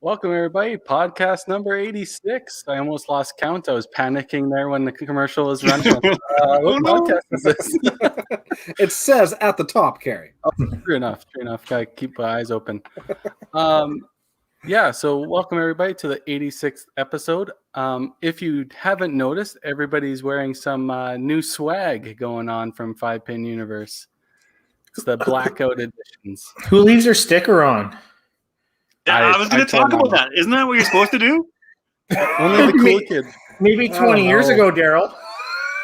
Welcome, everybody. Podcast number 86. I almost lost count. I was panicking there when the commercial was running. What podcast is this? It says at the top, Carrie. Oh, true enough. Gotta keep my eyes open. So welcome, everybody, to the 86th episode. If you haven't noticed, everybody's wearing some new swag going on from 5-Pin Universe. It's the blackout editions. Who leaves their sticker on? I was going to talk about that. Isn't that what you're supposed to do? Only the cool kids. Maybe 20 years ago, Daryl.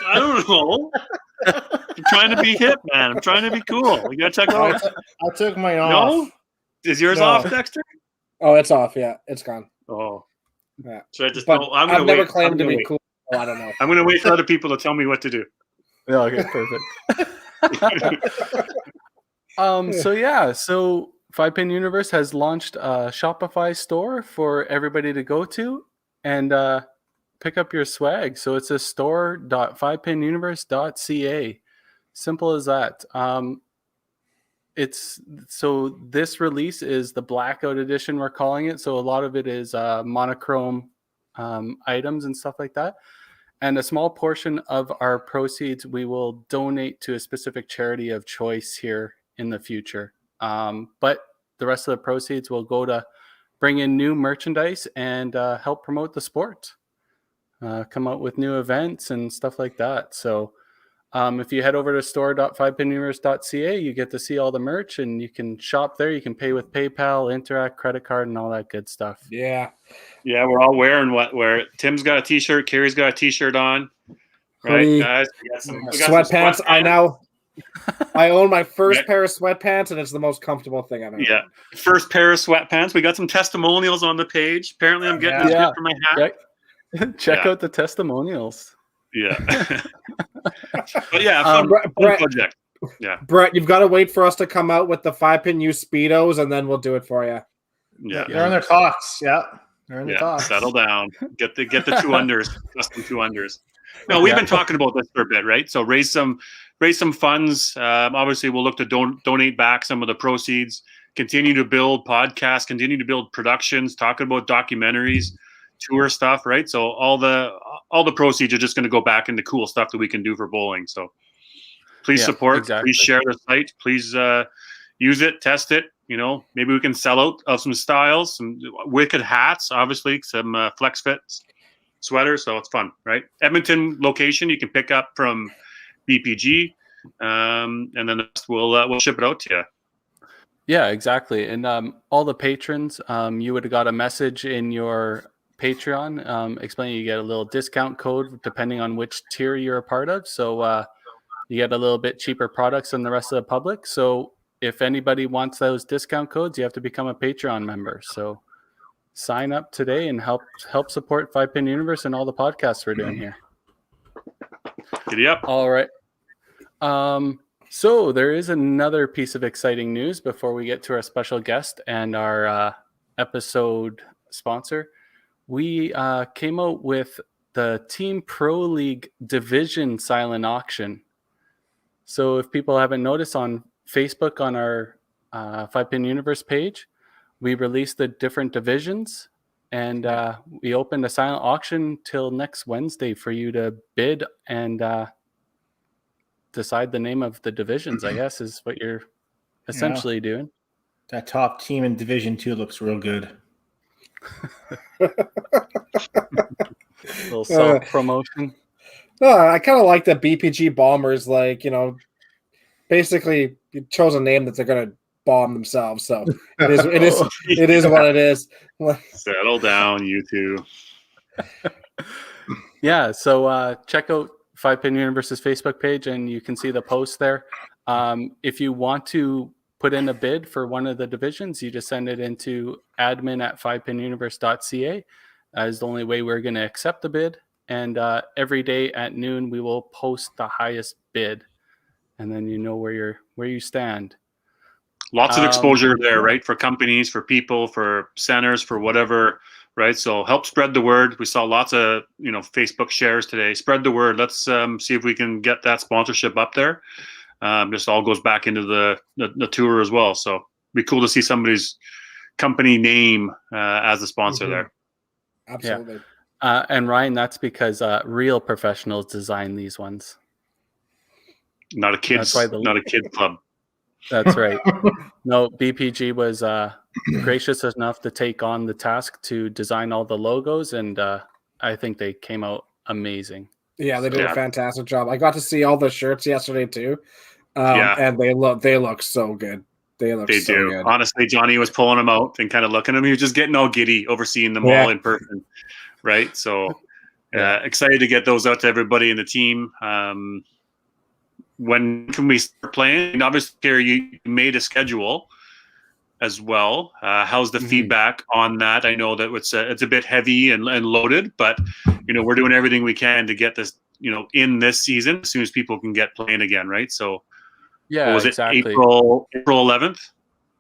I don't know. I'm trying to be hip, man. I'm trying to be cool. You got to check it out. I took mine off. No? Is yours off, Dexter? Oh, it's off. Yeah, it's gone. Oh. Yeah. So I just But don't. I'm I've gonna never wait. claimed to I'm gonna be wait. cool. Oh, I don't know. I'm going to wait for other people to tell me what to do. Yeah, okay, perfect. So 5-Pin Universe has launched a Shopify store for everybody to go to and pick up your swag. So it's a store.5pinuniverse.ca. Simple as that. This release is the blackout edition, we're calling it. So a lot of it is monochrome items and stuff like that. And a small portion of our proceeds we will donate to a specific charity of choice here in the future. But the rest of the proceeds will go to bring in new merchandise and help promote the sport. Come out with new events and stuff like that. So if you head over to store.5pinuniverse.ca, you get to see all the merch and you can shop there. You can pay with PayPal, Interact, credit card, and all that good stuff. Yeah. Yeah, we're all wearing where Tim's got a T-shirt, Carrie's got a T-shirt on. Right, Hoodie, guys? We got some sweatpants. I own my first pair of sweatpants, and it's the most comfortable thing I've ever. Yeah, first pair of sweatpants. We got some testimonials on the page. Apparently, I'm getting this good for my hat. Check out the testimonials. Yeah. But yeah, fun project. Yeah. Brett, you've got to wait for us to come out with the 5-Pin U Speedos, and then we'll do it for you. Yeah. They're in their talks. Yeah. They're in the talks. Settle down. Get the 2 unders. Custom 2 unders. No, we've been talking about this for a bit, right? So raise some funds. Obviously, we'll look to donate back some of the proceeds. Continue to build podcasts. Continue to build productions. Talking about documentaries, tour stuff, right? So all the proceeds are just going to go back into cool stuff that we can do for bowling. So please support. Exactly. Please share the site. Please use it. Test it. You know, maybe we can sell out of some styles, some wicked hats, obviously, some flex fits sweaters. So it's fun, right? Edmonton location you can pick up from BPG, and then the rest we'll ship it out to you. Yeah, exactly. And all the patrons, you would have got a message in your Patreon explaining you get a little discount code depending on which tier you're a part of. So you get a little bit cheaper products than the rest of the public. So if anybody wants those discount codes, you have to become a Patreon member. So sign up today and help support 5-Pin Universe and all the podcasts we're doing here. Giddy up. All right. So there is another piece of exciting news before we get to our special guest and our episode sponsor. We came out with the Team Pro League Division silent auction. So if people haven't noticed, on Facebook on our 5-Pin Universe page, we released the different divisions, and we opened a silent auction till next Wednesday for you to bid and decide the name of the divisions, I guess, is what you're essentially doing. That top team in Division 2 looks real good. Little self-promotion. I kind of like the BPG Bombers, basically you chose a name that they're going to bomb themselves. So it is what it is. Settle down, you two. Yeah, so check out 5-Pin Universe's Facebook page and you can see the post there. If you want to put in a bid for one of the divisions, you just send it into admin@5pinuniverse.ca. That is the only way we're going to accept the bid. And every day at noon, we will post the highest bid. And then you know where you stand. Lots of exposure there, right? For companies, for people, for centers, for whatever, right? So help spread the word. We saw lots of, Facebook shares today. Spread the word. Let's see if we can get that sponsorship up there. This all goes back into the tour as well. So it'd be cool to see somebody's company name as a sponsor there. Absolutely. And Ryan, that's because real professionals design these ones. Not a kids club. That's right. No, BPG was gracious enough to take on the task to design all the logos, and I think they came out amazing. Yeah, they did a fantastic job. I got to see all the shirts yesterday too, and they look so good. They do. Good. Honestly, Johnny was pulling them out and kind of looking at them. He was just getting all giddy overseeing them all in person, right? So excited to get those out to everybody in the team. When can we start playing? And obviously, Carrie, you made a schedule as well. How's the feedback on that? I know that it's a bit heavy and loaded, but we're doing everything we can to get this in this season as soon as people can get playing again, right? So was exactly. it April 11th?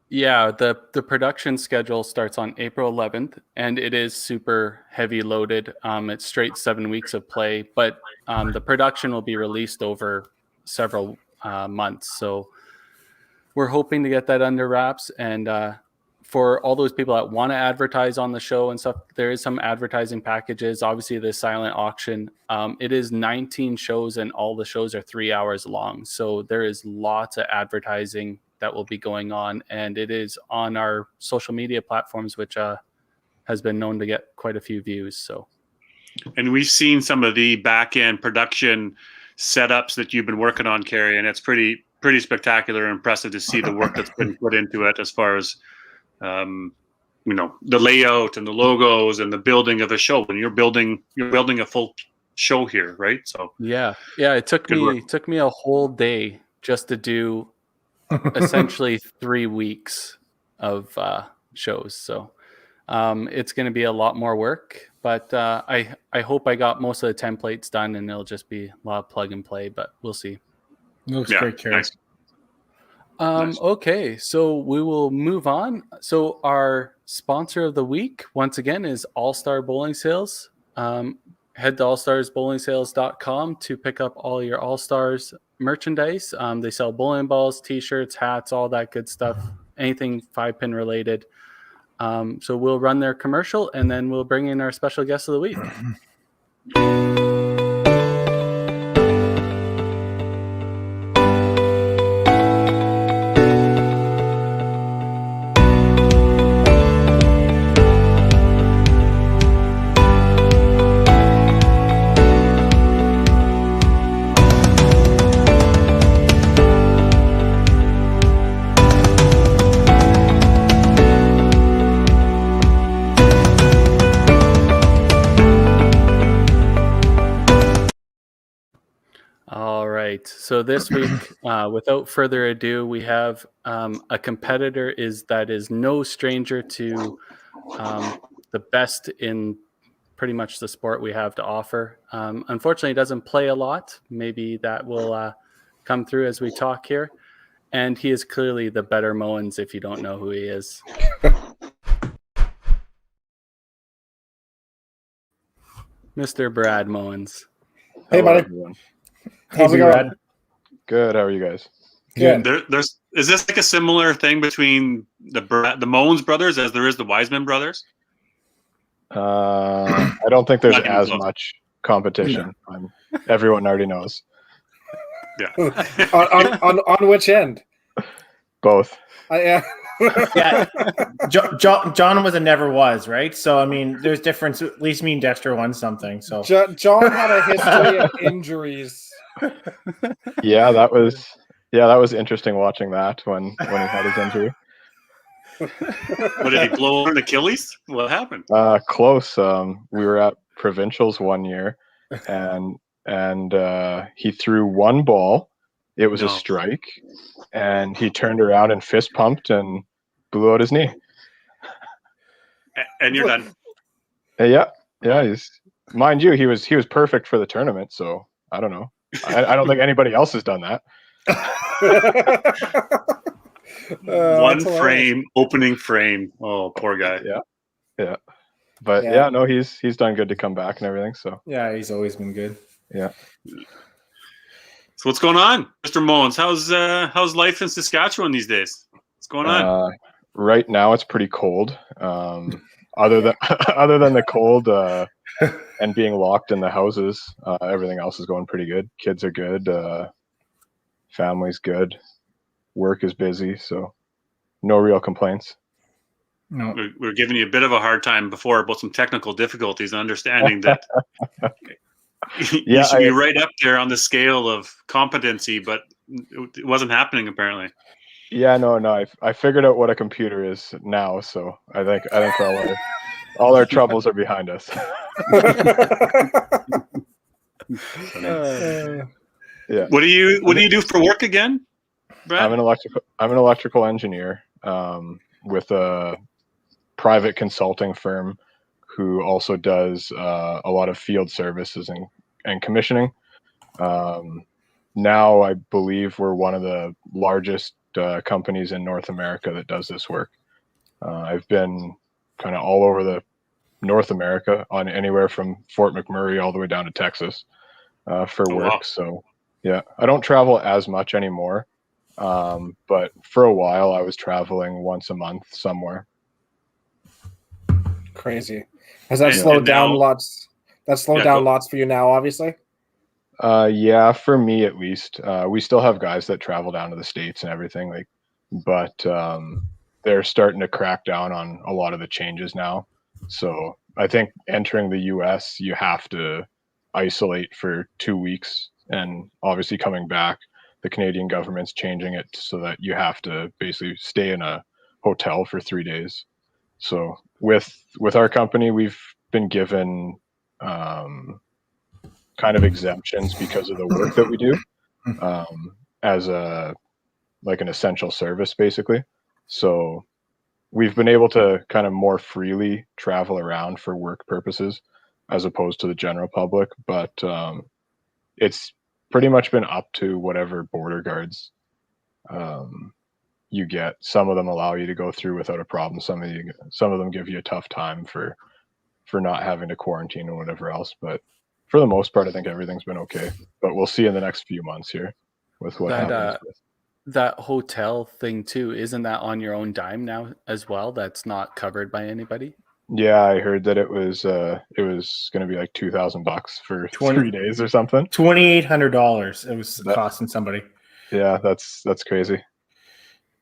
Yeah, the production schedule starts on April 11th, and it is super heavy loaded. It's straight 7 weeks of play, but the production will be released over several months. So we're hoping to get that under wraps. And for all those people that want to advertise on the show and stuff, there is some advertising packages. Obviously, the silent auction, it is 19 shows, and all the shows are 3 hours long. So there is lots of advertising that will be going on, and it is on our social media platforms, which has been known to get quite a few views. So, and we've seen some of the back end production setups that you've been working on, Carrie, and it's pretty spectacular and impressive to see the work that's been put into it as far as the layout and the logos and the building of a show. And you're building a full show here, right? So it took me a whole day just to do essentially 3 weeks of shows. So it's going to be a lot more work, but I hope I got most of the templates done, and it'll just be a lot of plug and play, but we'll see. It looks great, Carrie. Nice. Nice. Okay, so we will move on. So our sponsor of the week, once again, is All-Star Bowling Sales. Head to allstarsbowlingsales.com to pick up all your All-Stars merchandise. They sell bowling balls, t-shirts, hats, all that good stuff, anything 5-pin related. So we'll run their commercial, and then we'll bring in our special guest of the week. All right. So this week, without further ado, we have a competitor that is no stranger to the best in pretty much the sport we have to offer. Unfortunately, he doesn't play a lot. Maybe that will come through as we talk here. And he is clearly the better Moens if you don't know who he is. Mr. Brad Moens. Hey, buddy. Everyone. How's it going? Good. How are you guys? Good. Is this like a similar thing between the Moens brothers as there is the Wiseman brothers? I don't think there's Not even as close. much competition. Everyone already knows. Yeah. on which end? Both. Yeah. John was a never was, right? So I mean, there's difference. At least me and Dexter won something. So John had a history of injuries. Yeah, that was interesting watching that when he had his injury. What, did he blow an Achilles? What happened? Close. We were at provincials one year, and he threw one ball. It was a strike, and he turned around and fist pumped and blew out his knee. And you're done. Yeah. Mind you, he was perfect for the tournament. So I don't know. I don't think anybody else has done that. One frame, opening frame. Oh, poor guy. Yeah. But no, he's done good to come back and everything. So yeah, he's always been good. yeah. So what's going on, Mr. Moens? How's life in Saskatchewan these days? What's going on? Right now, it's pretty cold. Other than other than the cold and being locked in the houses, everything else is going pretty good. Kids are good. Family's good. Work is busy, so no real complaints. No. We're giving you a bit of a hard time before about some technical difficulties and understanding that you should be right up there on the scale of competency, but it wasn't happening apparently. Yeah, no. I figured out what a computer is now, so I think all our troubles are behind us. Yeah. What do you do for work again, Brad? I'm an electrical engineer with a private consulting firm who also does a lot of field services and commissioning. Now I believe we're one of the largest companies in North America that does this work. I've been kind of all over the North America, on anywhere from Fort McMurray all the way down to Texas for work. Wow. So yeah, I don't travel as much anymore. But for a while I was traveling once a month somewhere. Crazy. Has that slowed down lots? That slowed down lots for you now, obviously? Yeah, for me at least. We still have guys that travel down to the States and everything, but they're starting to crack down on a lot of the changes now. So I think entering the US, you have to isolate for 2 weeks, and obviously coming back, the Canadian government's changing it so that you have to basically stay in a hotel for 3 days. So with our company, we've been given kind of exemptions because of the work that we do as an essential service, basically. So we've been able to kind of more freely travel around for work purposes as opposed to the general public. But it's pretty much been up to whatever border guards you get. Some of them allow you to go through without a problem. Some of them give you a tough time for not having to quarantine or whatever else. But for the most part, I think everything's been okay. But we'll see in the next few months here with what happens. That hotel thing too, isn't that on your own dime now as well? That's not covered by anybody? Yeah, I heard that it was going to be like $2,000 for 3 days or something. $2,800 it was costing somebody. Yeah, that's crazy.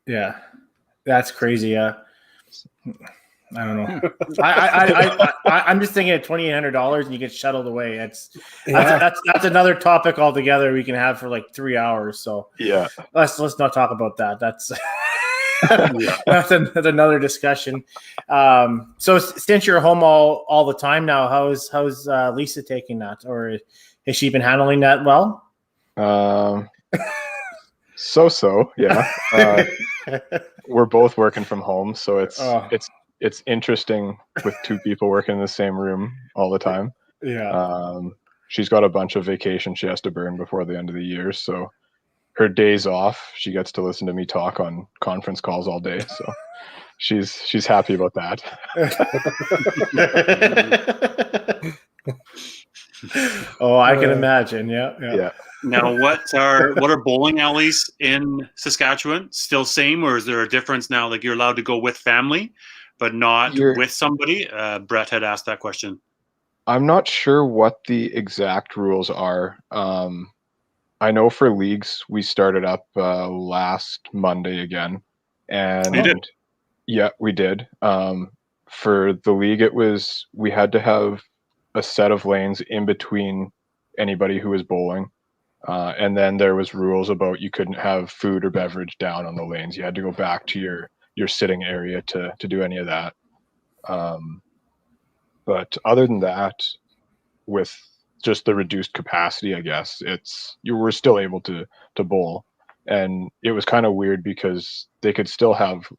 Yeah, that's crazy. Yeah, I don't know. I'm just thinking at $2,800 and you get shuttled away. That's another topic altogether we can have for like 3 hours. So yeah, let's not talk about that. That's that's another discussion. So since you're home all the time now, how's Lisa taking that, or has she been handling that well? So yeah. We're both working from home, so it's interesting with two people working in the same room all the time. Yeah. She's got a bunch of vacation she has to burn before the end of the year, so her days off, she gets to listen to me talk on conference calls all day. So she's happy about that. Oh, I can imagine. Yeah. Now, what are bowling alleys in Saskatchewan? Still same, or is there a difference now? Like you're allowed to go with family, but not with somebody? Brett had asked that question. I'm not sure what the exact rules are. I know for leagues, we started up last Monday again. And you did? Yeah, we did. For the league, we had to have a set of lanes in between anybody who was bowling. And then there was rules about you couldn't have food or beverage down on the lanes. You had to go back to your sitting area to do any of that. But other than that, with just the reduced capacity, I guess you were still able to bowl. And it was kind of weird because they could still have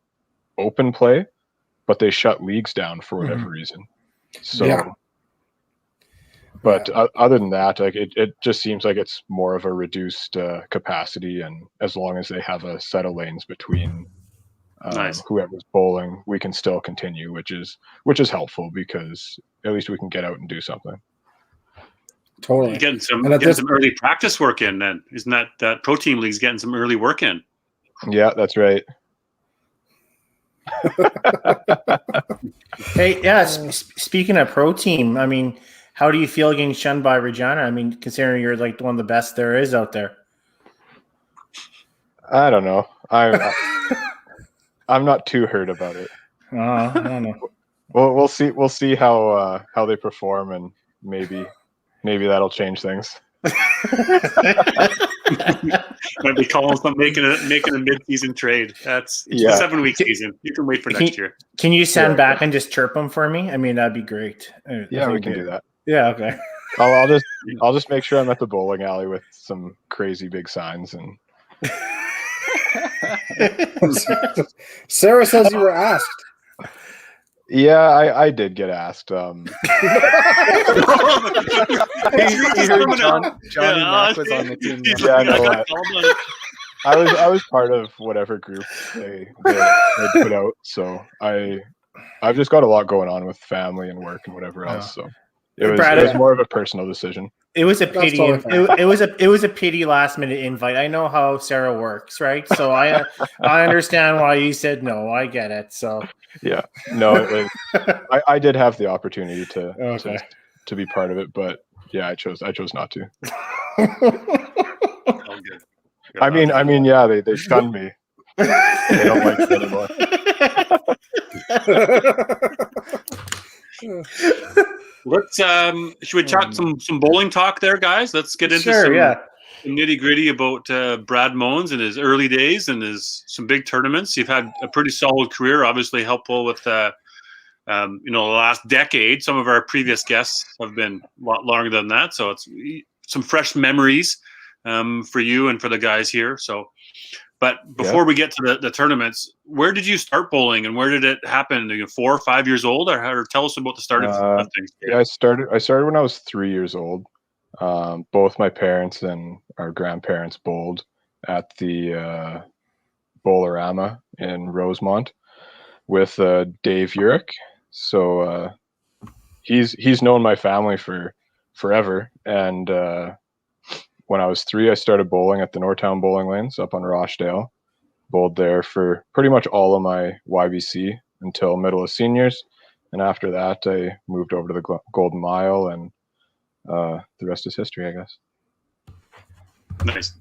open play, but they shut leagues down for whatever reason. So yeah. But other than that, like it just seems like it's more of a reduced capacity, and as long as they have a set of lanes between whoever's bowling, we can still continue, which is helpful because at least we can get out and do something. Totally. Getting some early practice work in then. Isn't that Pro Team League's getting some early work in? Yeah, that's right. Hey, yeah. Speaking of pro team, I mean, how do you feel getting shunned by Regina? I mean, considering you're like one of the best there is out there. I don't know. I'm not too hurt about it. I don't know. Well, we'll see. We'll see how they perform, and maybe that'll change things. Might be calling something, making a mid-season trade. It's a 7-week season. You can wait for next year. Can you send back and just chirp them for me? I mean, that'd be great. Yeah, we can do that. Yeah, okay. I'll just make sure I'm at the bowling alley with some crazy big signs and. Sarah says you were asked. Yeah, I did get asked. Johnny Mac was on the team. Yeah, no, I was part of whatever group they put out, so I've just got a lot going on with family and work and whatever else. So it was more of a personal decision. It was a pity. It was a pity last minute invite. I know how Sarah works, right? So I understand why you said no. I get it. So yeah, no, I did have the opportunity to be part of it, but yeah, I chose not to. Oh, good. I mean, yeah, they shunned me. They don't like me anymore. Let's should we talk some bowling talk there, guys? Let's get into some nitty gritty about Brad Moens and his early days and some big tournaments. You've had a pretty solid career, obviously helpful with the last decade. Some of our previous guests have been a lot longer than that, so it's some fresh memories for you and for the guys here. So, but before we get to the tournaments, where did you start bowling and where did it happen? Are you 4 or 5 years old, or tell us about the start of things? Yeah, I started when I was 3 years old. Both my parents and our grandparents bowled at the Bowlerama in Rosemont with Dave Urich. So he's known my family for forever, and when I was 3, I started bowling at the Nortown Bowling Lanes up on Rochdale. Bowled there for pretty much all of my YBC until middle of seniors. And after that, I moved over to the Golden Mile, and the rest is history, I guess. Nice.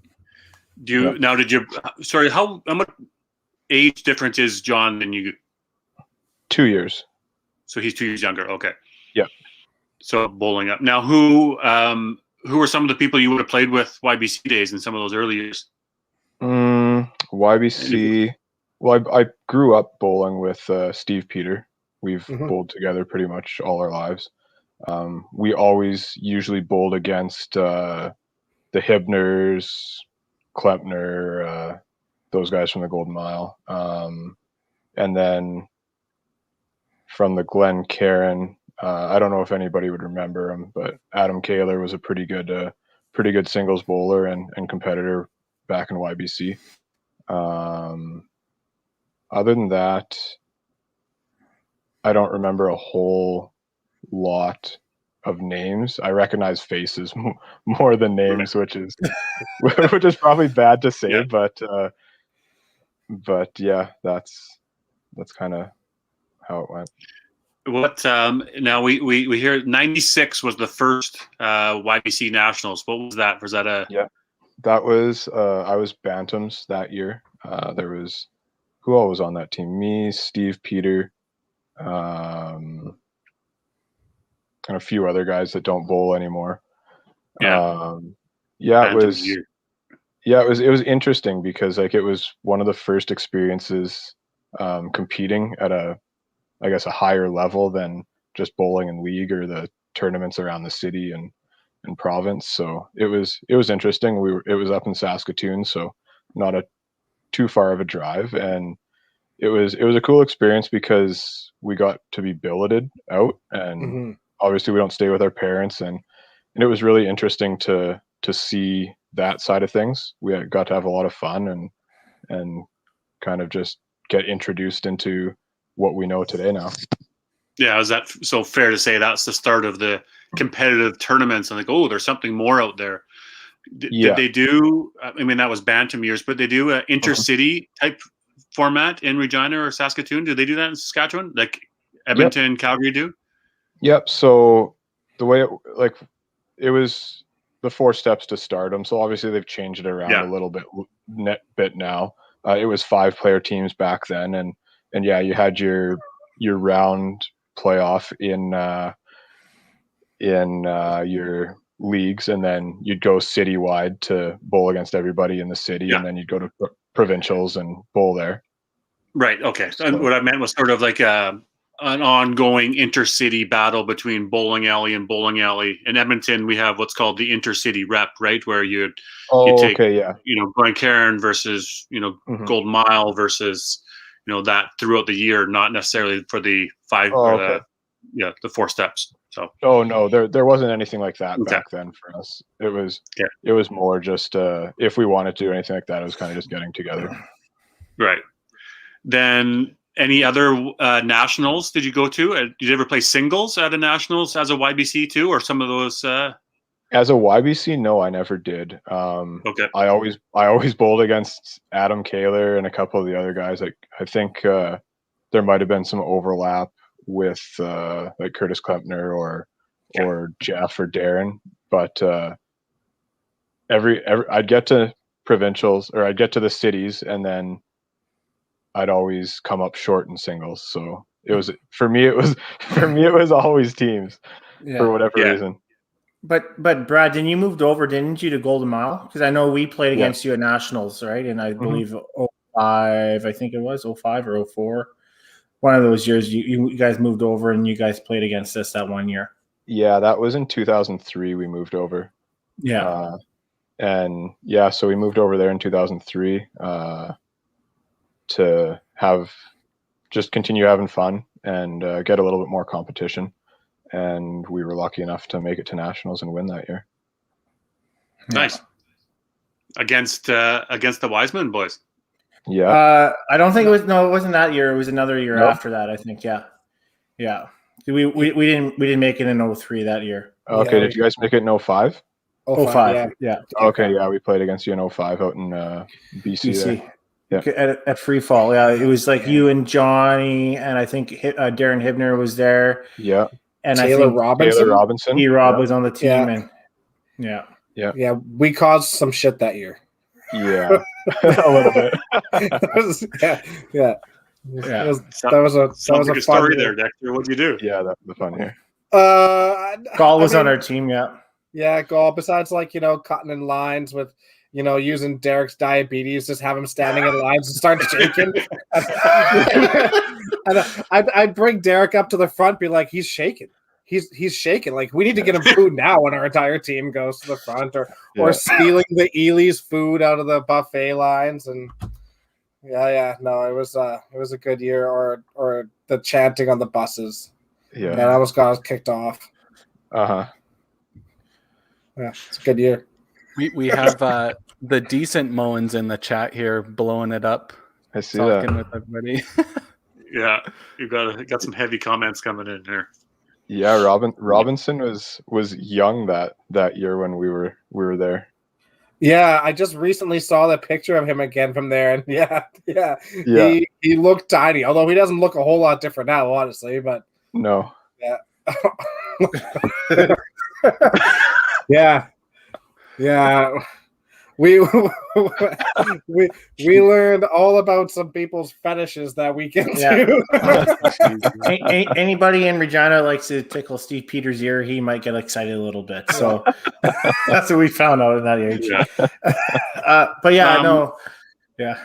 How much age difference is John than you? 2 years. So he's 2 years younger. Okay. Yeah. So bowling up. Now, who were some of the people you would have played with YBC days in some of those early years? YBC. Well, I grew up bowling with Steve Peter. We've bowled together pretty much all our lives. We always usually bowled against the Hibners, Klempner, those guys from the Golden Mile. And then from the Glen Cairn, I don't know if anybody would remember him, but Adam Kaler was a pretty good singles bowler and competitor back in YBC. Other than that, I don't remember a whole lot of names. I recognize faces more than names, which is probably bad to say, but yeah, that's kind of how it went. What now we hear 96 was the first YBC Nationals. What was that? Was that that was I was Bantams that year. There was who all was on that team? Me, Steve Peter, and a few other guys that don't bowl anymore. It was interesting because like it was one of the first experiences competing at a higher level than just bowling in league or the tournaments around the city and province. So it was interesting. It was up in Saskatoon, so not too far of a drive, and it was a cool experience because we got to be billeted out, and obviously we don't stay with our parents, and it was really interesting to see that side of things. We got to have a lot of fun and kind of just get introduced into what we know today now. Yeah, is that so fair to say that's the start of the competitive tournaments and like, oh, there's something more out there? Did they do, I mean, that was Bantam years, but they do intercity type format in Regina or Saskatoon? Do they do that in Saskatchewan? Like Edmonton, Calgary do? Yep. So the way it was the 4 steps to stardom. So obviously they've changed it around a little bit now. It was 5-player teams back then, and yeah, you had your round playoff in your leagues, and then you'd go citywide to bowl against everybody in the city, and then you'd go to provincials and bowl there. Right. Okay. So what I meant was sort of like an ongoing intercity battle between bowling alley and bowling alley. In Edmonton, we have what's called the intercity rep, right, where you take Glencairn versus Golden Mile versus that throughout the year, not necessarily for the 5 the 4 steps. So no, there wasn't anything like that back then for us. It was more just if we wanted to do anything like that, it was kind of just getting together. Right. Then any other nationals did you go to? Did you ever play singles at a nationals as a YBC too, or some of those? As a YBC, no, I never did. Okay. I always bowled against Adam Kaler and a couple of the other guys. I think there might have been some overlap with like Curtis Klempner or Jeff or Darren, but every I'd get to provincials, or I'd get to the cities, and then I'd always come up short in singles. So it was for me it was always teams for whatever reason. But Brad, then you moved over, didn't you, to Golden Mile? Because I know we played against you at nationals, right? And I believe 05, I think it was 05 or 04. One of those years you guys moved over and you guys played against us that one year. Yeah, that was in 2003 we moved over. Yeah. So we moved over there in 2003 to continue having fun and get a little bit more competition. And we were lucky enough to make it to nationals and win that year. Nice. Against the Wiseman boys. Yeah. I don't think it wasn't that year. It was another year after that, I think. Yeah. Yeah. We didn't make it in 03 that year. Okay. Did you guys make it in 05? 05. Yeah. Okay. Yeah. We played against you in 05 out in BC. Yeah. At Free Fall. Yeah. It was like you and Johnny, and I think Darren Hibner was there. Yeah. And Taylor Robinson. E-Rob was on the team. And yeah. We caused some shit that year. Yeah. A little bit. Yeah. That was a fun story there, Dexter. What'd you do? Yeah, that's the fun here. Gall was on our team, yeah. Yeah, Gall. Besides, cutting in lines with, using Derek's diabetes, just have him standing in lines and start shaking. And I'd bring Derek up to the front, be like, he's shaking. He's shaking. Like, we need to get him food now when our entire team goes to the front, or stealing the Ely's food out of the buffet lines. And no, it was a good year. Or the chanting on the buses. Yeah, and I almost got kicked off. Yeah, it's a good year. We have the decent Moens in the chat here blowing it up. I see talking that with everybody. Yeah, you got some heavy comments coming in here. Yeah, Robinson was young that year when we were there. Yeah, I just recently saw the picture of him again from there, and yeah. He looked tiny, although he doesn't look a whole lot different now, honestly. But no, yeah. We learned all about some people's fetishes that weekend too. Anybody in Regina likes to tickle Steve Peters' ear, he might get excited a little bit. So that's what we found out in that age. But yeah.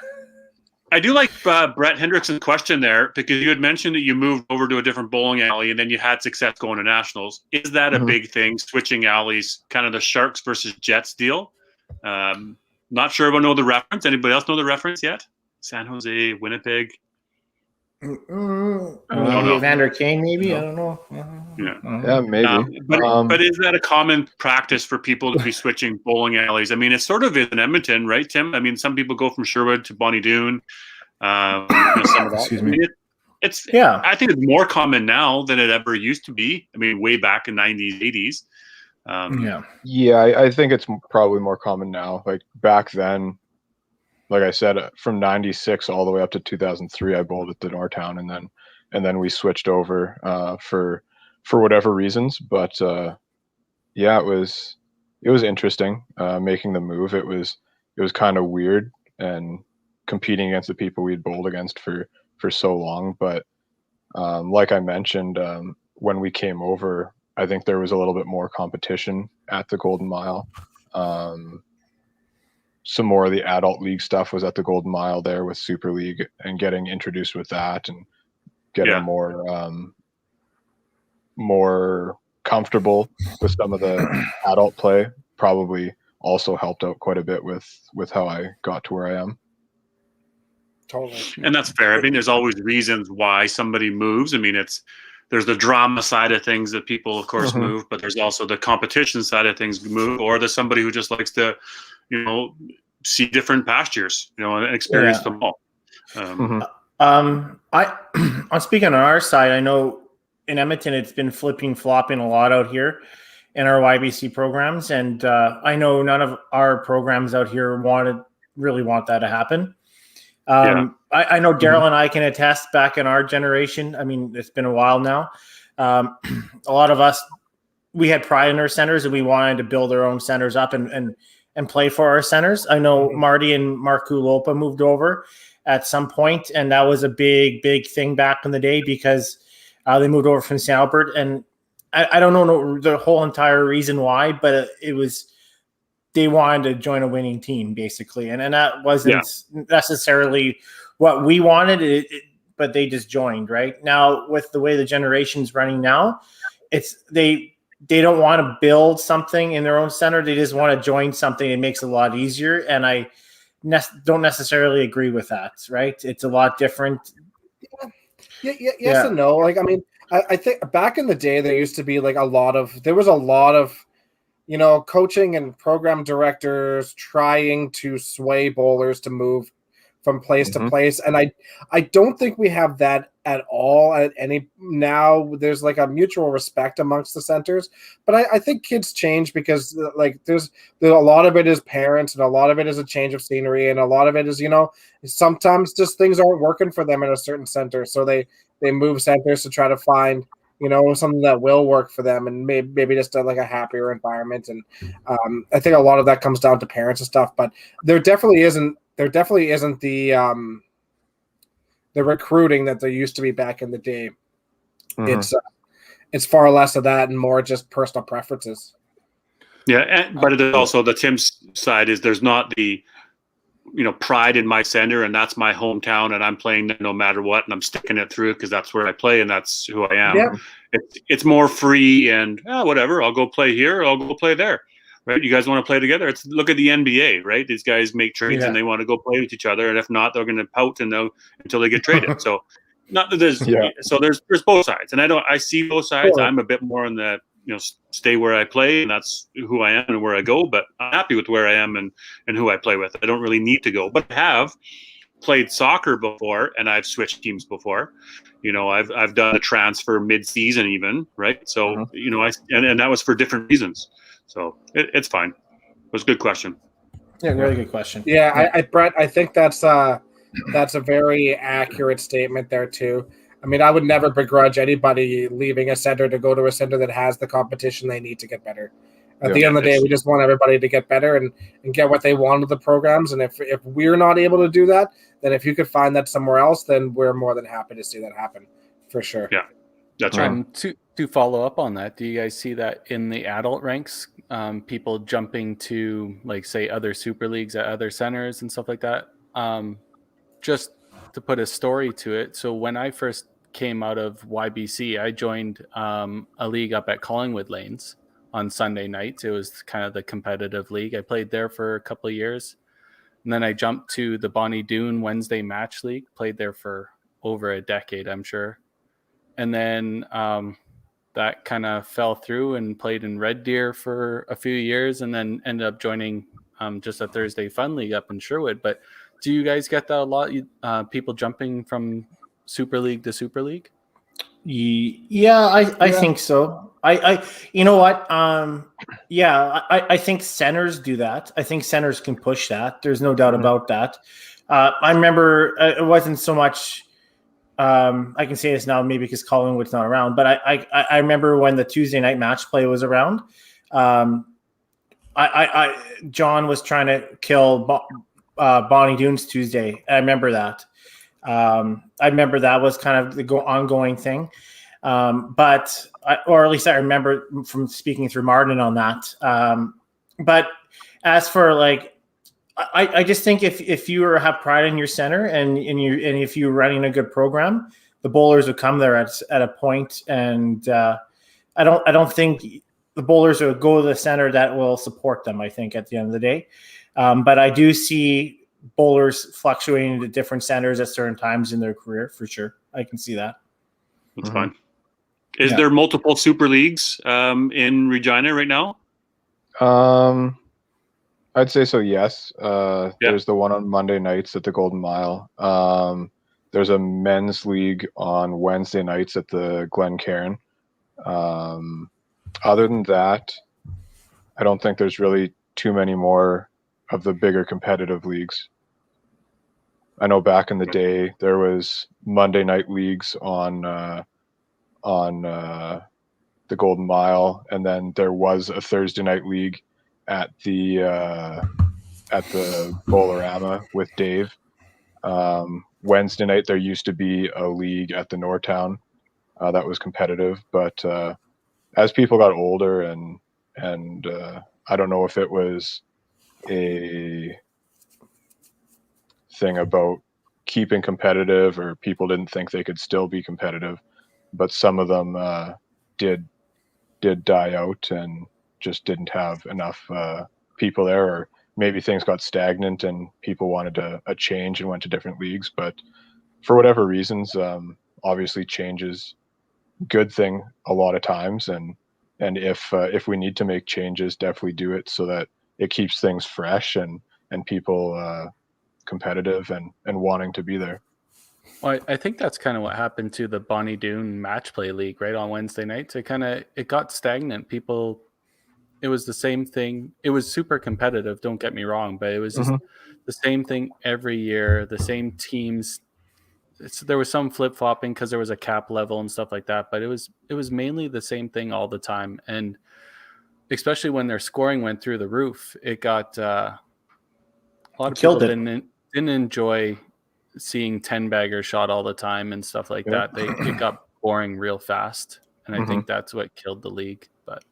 I do like Brett Hendrickson's question there, because you had mentioned that you moved over to a different bowling alley and then you had success going to nationals. Is that a big thing, switching alleys, kind of the Sharks versus Jets deal? Not sure if I know the reference. Anybody else know the reference yet? San Jose, Winnipeg. Evander Kane, maybe. I don't know. Yeah, maybe. But is that a common practice for people to be switching bowling alleys? I mean, it sort of is in Edmonton, right, Tim? I mean, some people go from Sherwood to Bonnie Doon. Some of that. Excuse me. I think it's more common now than it ever used to be. I mean, way back in 90s, 80s. I think it's probably more common now. Like back then, like I said, from '96 all the way up to 2003, I bowled at the Nortown, and then we switched over for whatever reasons. But yeah, it was interesting making the move. It was kind of weird and competing against the people we'd bowled against for so long. But like I mentioned, when we came over, I think there was a little bit more competition at the Golden Mile. Some more of the adult league stuff was at the Golden Mile there with Super League, and getting introduced with that and getting more comfortable with some of the adult play probably also helped out quite a bit with how I got to where I am. Totally. And that's fair. I mean, there's always reasons why somebody moves. I mean, there's the drama side of things that people, of course, move, but there's also the competition side of things move, or there's somebody who just likes to, see different pastures, and experience them all. I'm speaking on our side. I know in Edmonton, it's been flopping a lot out here in our YBC programs. And I know none of our programs out here really want that to happen. I know Daryl and I can attest back in our generation. I mean, it's been a while now. A lot of us, we had pride in our centers and we wanted to build our own centers up and play for our centers. I know Marty and Mark Kulopa moved over at some point, and that was a big, big thing back in the day because they moved over from St. Albert. And I don't know the whole entire reason why, but it was they wanted to join a winning team, basically. And that wasn't necessarily what we wanted, but they just joined. Right now, with the way the generation's running now, they don't want to build something in their own center. They just want to join something. It makes it a lot easier. And I don't necessarily agree with that, right? It's a lot different. Yes and no. Like, I mean, I think back in the day, there used to be like there was a lot of, coaching and program directors trying to sway bowlers to move from place to place. And I don't think we have that at all at any now. There's like a mutual respect amongst the centers, but I think kids change because like there's a lot of it is parents and a lot of it is a change of scenery and a lot of it is, sometimes just things aren't working for them in a certain center. So they move centers to try to find, something that will work for them and maybe just like a happier environment. And I think a lot of that comes down to parents and stuff, but there definitely isn't the recruiting that there used to be back in the day. It's far less of that and more just personal preferences. Yeah, but there's also the Tim's side is there's not the pride in my center and that's my hometown and I'm playing no matter what and I'm sticking it through because that's where I play and that's who I am. Yeah. It's more free and whatever. I'll go play here. I'll go play there. Right? You guys want to play together? Look at the NBA, right? These guys make trades and they want to go play with each other, and if not, they're going to pout until they get traded. So, not that there's so there's both sides, and I see both sides. Sure. I'm a bit more on the stay where I play, and that's who I am and where I go. But I'm happy with where I am and who I play with. I don't really need to go, but I have played soccer before, and I've switched teams before. I've done a transfer mid-season even, right? So and that was for different reasons. So it's fine. It was a good question. Yeah, really good question. Yeah, Brett, I think that's a very accurate statement there too. I mean, I would never begrudge anybody leaving a center to go to a center that has the competition they need to get better. At the end of the day, we just want everybody to get better and get what they want with the programs. And if we're not able to do that, then if you could find that somewhere else, then we're more than happy to see that happen for sure. Yeah, that's right. To follow up on that, do you guys see that in the adult ranks, people jumping to like say other super leagues at other centers and stuff like that? Just to put a story to it. So when I first came out of YBC, I joined a league up at Collingwood Lanes on Sunday nights. It was kind of the competitive league. I played there for a couple of years. And then I jumped to the Bonnie Doon Wednesday Match League, played there for over a decade, I'm sure. And then that kind of fell through and played in Red Deer for a few years and then ended up joining just a Thursday Fun League up in Sherwood. But do you guys get that a lot? People jumping from Super League to Super League? Yeah, I think so. You know what? Yeah, I think centers do that. I think centers can push that. There's no doubt about that. I remember it wasn't so much. I can say this now, maybe because Collingwood's not around, but I remember when the Tuesday night match play was around. John was trying to kill Bonnie Doon's Tuesday. I remember that. I remember that was kind of the ongoing thing. Or at least I remember from speaking through Martin on that. But as for like, I just think if you have pride in your center and if you're running a good program, the bowlers would come there at a point. And I don't think the bowlers will go to the center that will support them. I think at the end of the day, but I do see bowlers fluctuating into different centers at certain times in their career for sure. I can see that. That's fine. Is there multiple super leagues in Regina right now? I'd say so. Yes. There's the one on Monday nights at the Golden Mile. There's a men's league on Wednesday nights at the Glencairn. Other than that, I don't think there's really too many more of the bigger competitive leagues. I know back in the day there was Monday night leagues on the Golden Mile, and then there was a Thursday night league at the Bowlerama with Dave. Wednesday night there used to be a league at the Nortown that was competitive, but as people got older and I don't know if it was a thing about keeping competitive or people didn't think they could still be competitive, but some of them did die out and just didn't have enough people there, or maybe things got stagnant and people wanted a change and went to different leagues. But for whatever reasons, obviously change is a good thing a lot of times, and if we need to make changes, definitely do it so that it keeps things fresh and people competitive and wanting to be there. Well, I think that's kind of what happened to the Bonnie Doon match play league, right, on Wednesday nights. It got stagnant. It was the same thing. It was super competitive, don't get me wrong, but it was just the same thing every year, the same teams. There was some flip-flopping because there was a cap level and stuff like that, but it was mainly the same thing all the time. And especially when their scoring went through the roof, it got a lot of people didn't enjoy seeing 10-bagger shot all the time and stuff like that. It got boring real fast, and I think that's what killed the league. But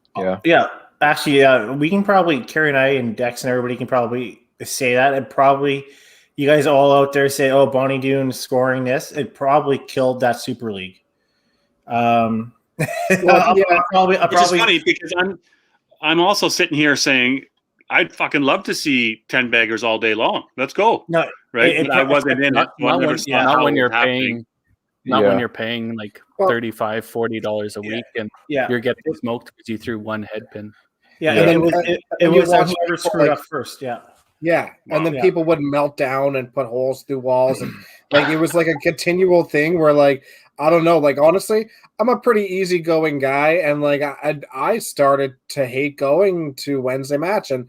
actually, we can probably, Kerry and I and Dex and everybody can probably say that. And probably you guys all out there say, oh, Bonnie Doon scoring this, it probably killed that Super League. Which is funny because I'm also sitting here saying I'd fucking love to see 10 baggers all day long. Let's go. No, right. I wasn't in it. Not when you're paying like $35, $40 a week and you're getting smoked because you threw one head pin. Yeah, and it was whoever screwed up first. Yeah, and then people would melt down and put holes through walls, and like it was like a continual thing where, like, I don't know, like honestly, I'm a pretty easygoing guy, and like I started to hate going to Wednesday match, and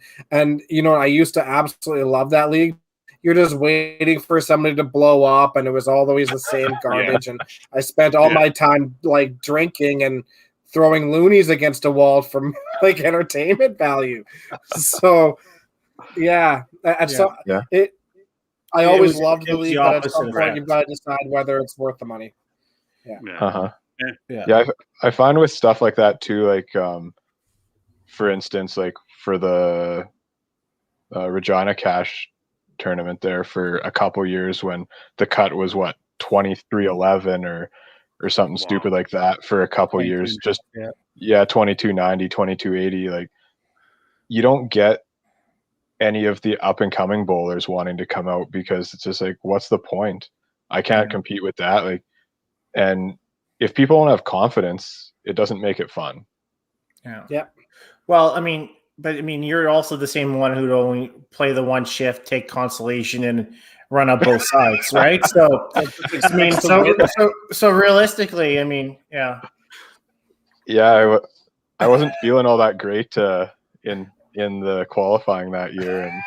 you know, I used to absolutely love that league. You're just waiting for somebody to blow up, and it was always the same garbage. And I spent all my time like drinking and throwing loonies against a wall for like entertainment value. So. I always loved the league, but at some point you've got to decide whether it's worth the money. I find with stuff like that too, like for instance, like for the Regina Cash tournament there for a couple years when the cut was 23.11 or something stupid like that for a couple years, just 22.90, 22.80. Like you don't get any of the up and coming bowlers wanting to come out because it's just like, what's the point? I can't compete with that. Like, and if people don't have confidence, it doesn't make it fun. Yeah. Well, I mean, you're also the same one who'd only play the one shift, take consolation, and run up both sides, right? So, I mean, so realistically, I mean, I wasn't feeling all that great in the qualifying that year, and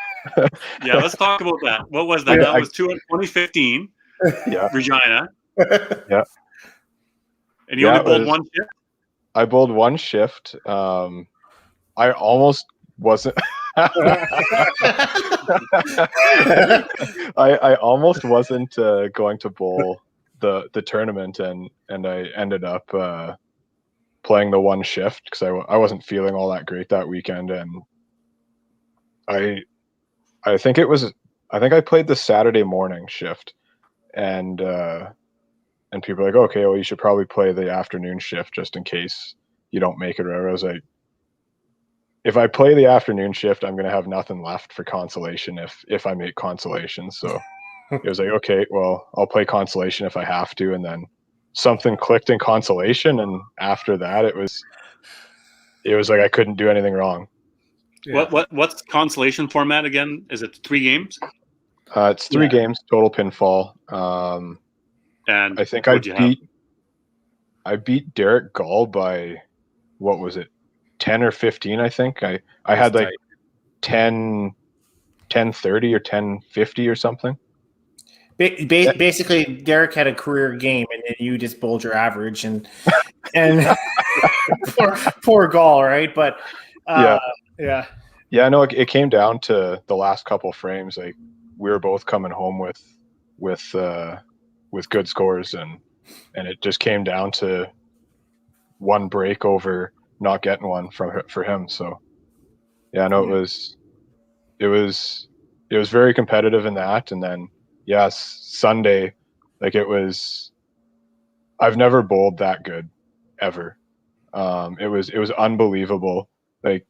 Yeah, let's talk about that. What was that? That was 2015, yeah, Regina. yeah, And you only bowled one shift? I bowled one shift. I almost wasn't. I almost wasn't going to bowl the tournament, and I ended up playing the one shift because I wasn't feeling all that great that weekend, and I think I played the Saturday morning shift, and people are like, okay, well, you should probably play the afternoon shift just in case you don't make it. Or I was like, if I play the afternoon shift, I'm going to have nothing left for consolation if I make consolation. So it was like, okay, well, I'll play consolation if I have to. And then something clicked in consolation, and after that, it was like I couldn't do anything wrong. Yeah. What's consolation format again? Is it 3 games? It's 3 games total pinfall. And I think I beat Derek Gall by, what was it, 10 or 15? I think I had like 10-30 or 10-50 or something. Basically, Derek had a career game, and then you just bowled your average, and poor Gall, right? But yeah. No, it came down to the last couple frames. Like, we were both coming home with good scores, and it just came down to one break over not getting one for him. So yeah, no, it was very competitive in that. And then Sunday, like, I've never bowled that good ever. It was unbelievable. Like,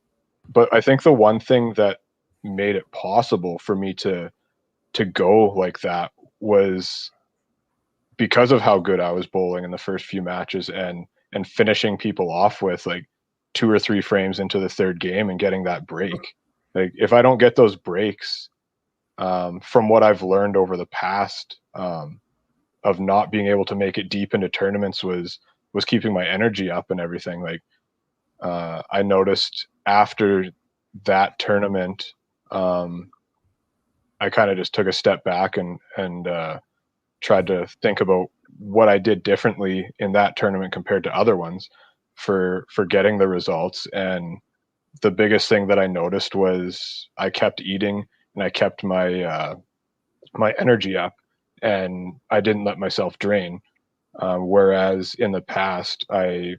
but I think the one thing that made it possible for me to go like that was because of how good I was bowling in the first few matches, and finishing people off with like 2 or 3 frames into the third game and getting that break. Like, if I don't get those breaks, from what I've learned over the past, of not being able to make it deep into tournaments was keeping my energy up and everything. Like, I noticed after that tournament, I kind of just took a step back and tried to think about what I did differently in that tournament compared to other ones for getting the results. And the biggest thing that I noticed was I kept eating, and I kept my my energy up, and I didn't let myself drain. Whereas in the past, I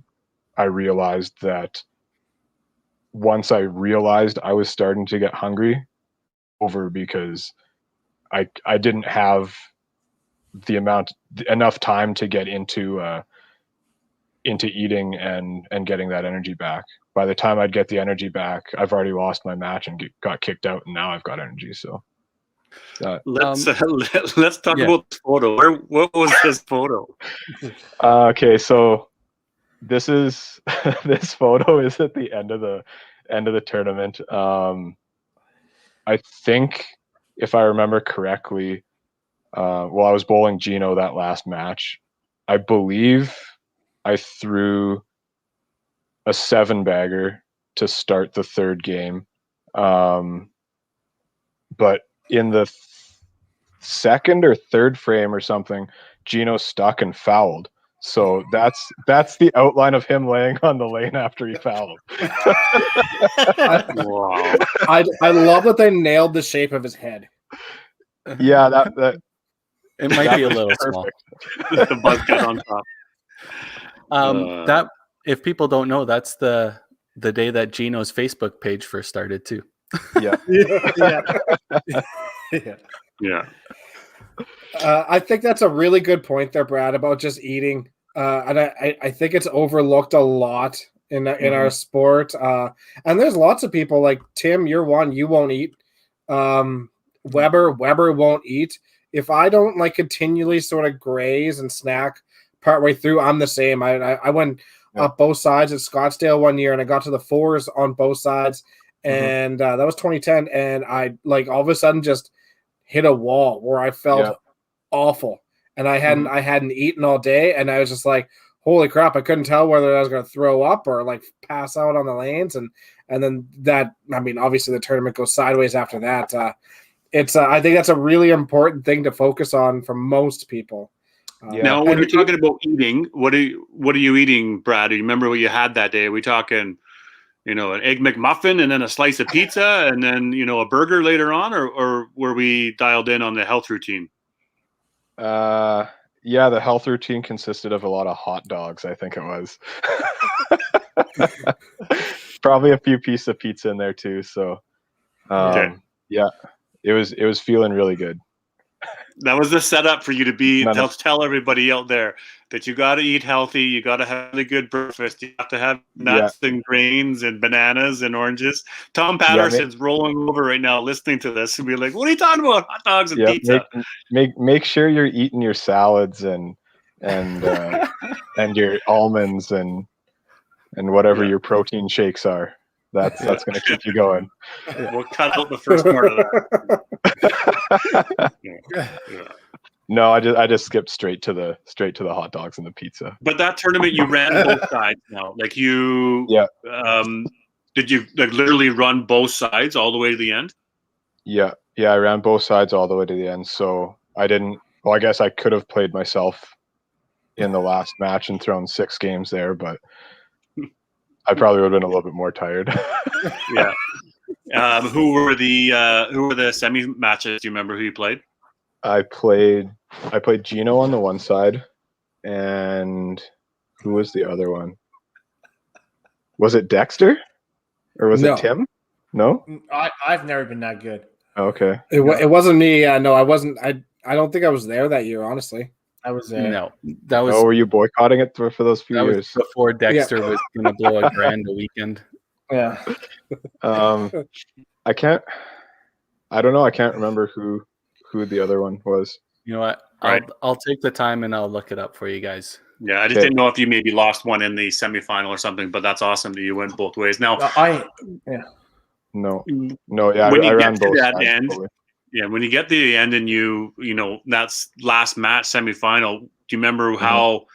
realized that once I realized I was starting to get hungry, over, because I didn't have enough time to get into eating and getting that energy back. By the time I'd get the energy back, I've already lost my match and got kicked out, and now I've got energy. So let's talk about the photo. What was this photo? Okay, so this photo is at the end of the tournament. I think, if I remember correctly, while I was bowling Gino that last match, I believe I threw a 7-bagger to start the third game. But in the second or third frame or something, Gino stuck and fouled. So that's the outline of him laying on the lane after he fouled. Wow. I love that they nailed the shape of his head. Yeah, that it might be a little small. The buzz cut on top. That, if people don't know, that's the day that Gino's Facebook page first started too. Yeah. Yeah. I think that's a really good point there, Brad, about just eating. And I think it's overlooked a lot in our sport. And there's lots of people like Tim, you're one, you won't eat. Weber won't eat. If I don't like continually sort of graze and snack partway through, I'm the same. I went up both sides at Scottsdale one year, and I got to the 4s on both sides. And that was 2010. And I, like, all of a sudden just hit a wall where I felt awful. And I hadn't eaten all day. And I was just like, holy crap, I couldn't tell whether I was going to throw up or like pass out on the lanes. And then that, I mean, obviously the tournament goes sideways after that. I think that's a really important thing to focus on for most people. Now, when you're talking about eating, what are you eating, Brad? Do you remember what you had that day? Are we talking, an Egg McMuffin and then a slice of pizza and then, a burger later on, or were we dialed in on the health routine? Yeah, the health routine consisted of a lot of hot dogs, I think it was. Probably a few pieces of pizza in there too. So, yeah, it was feeling really good. That was the setup for you to tell everybody out there that you got to eat healthy. You got to have a good breakfast. You have to have nuts and grains and bananas and oranges. Tom Patterson's rolling over right now listening to this and be like, what are you talking about? Hot dogs and pizza. Make sure you're eating your salads and your almonds and whatever your protein shakes are. That's going to keep you going. We'll cut out the first part of that. No, I just skipped straight to the hot dogs and the pizza. But that tournament, you ran both sides now. Like you, did you like literally run both sides all the way to the end? Yeah, I ran both sides all the way to the end. So I didn't. Well, I guess I could have played myself in the last match and thrown 6 games there, but I probably would have been a little bit more tired. Yeah. Who were the semi matches? Do you remember who you played? I played Gino on the one side, and who was the other one? Was it Dexter, or was it Tim? No, I've never been that good. Okay, it wasn't me. No, I wasn't. I don't think I was there that year. Honestly, I was there. No, that was. Oh, were you boycotting it for those few years? Was before Dexter was going to blow $1,000 a weekend. Yeah. I don't know. I can't remember who the other one was. You know what? Right. I'll take the time and I'll look it up for you guys. Yeah, I just didn't know if you maybe lost one in the semifinal or something, but that's awesome that you went both ways. Now, No, yeah, when I ran both sides. End, yeah, when you get to the end and that's last match semifinal. Do you remember how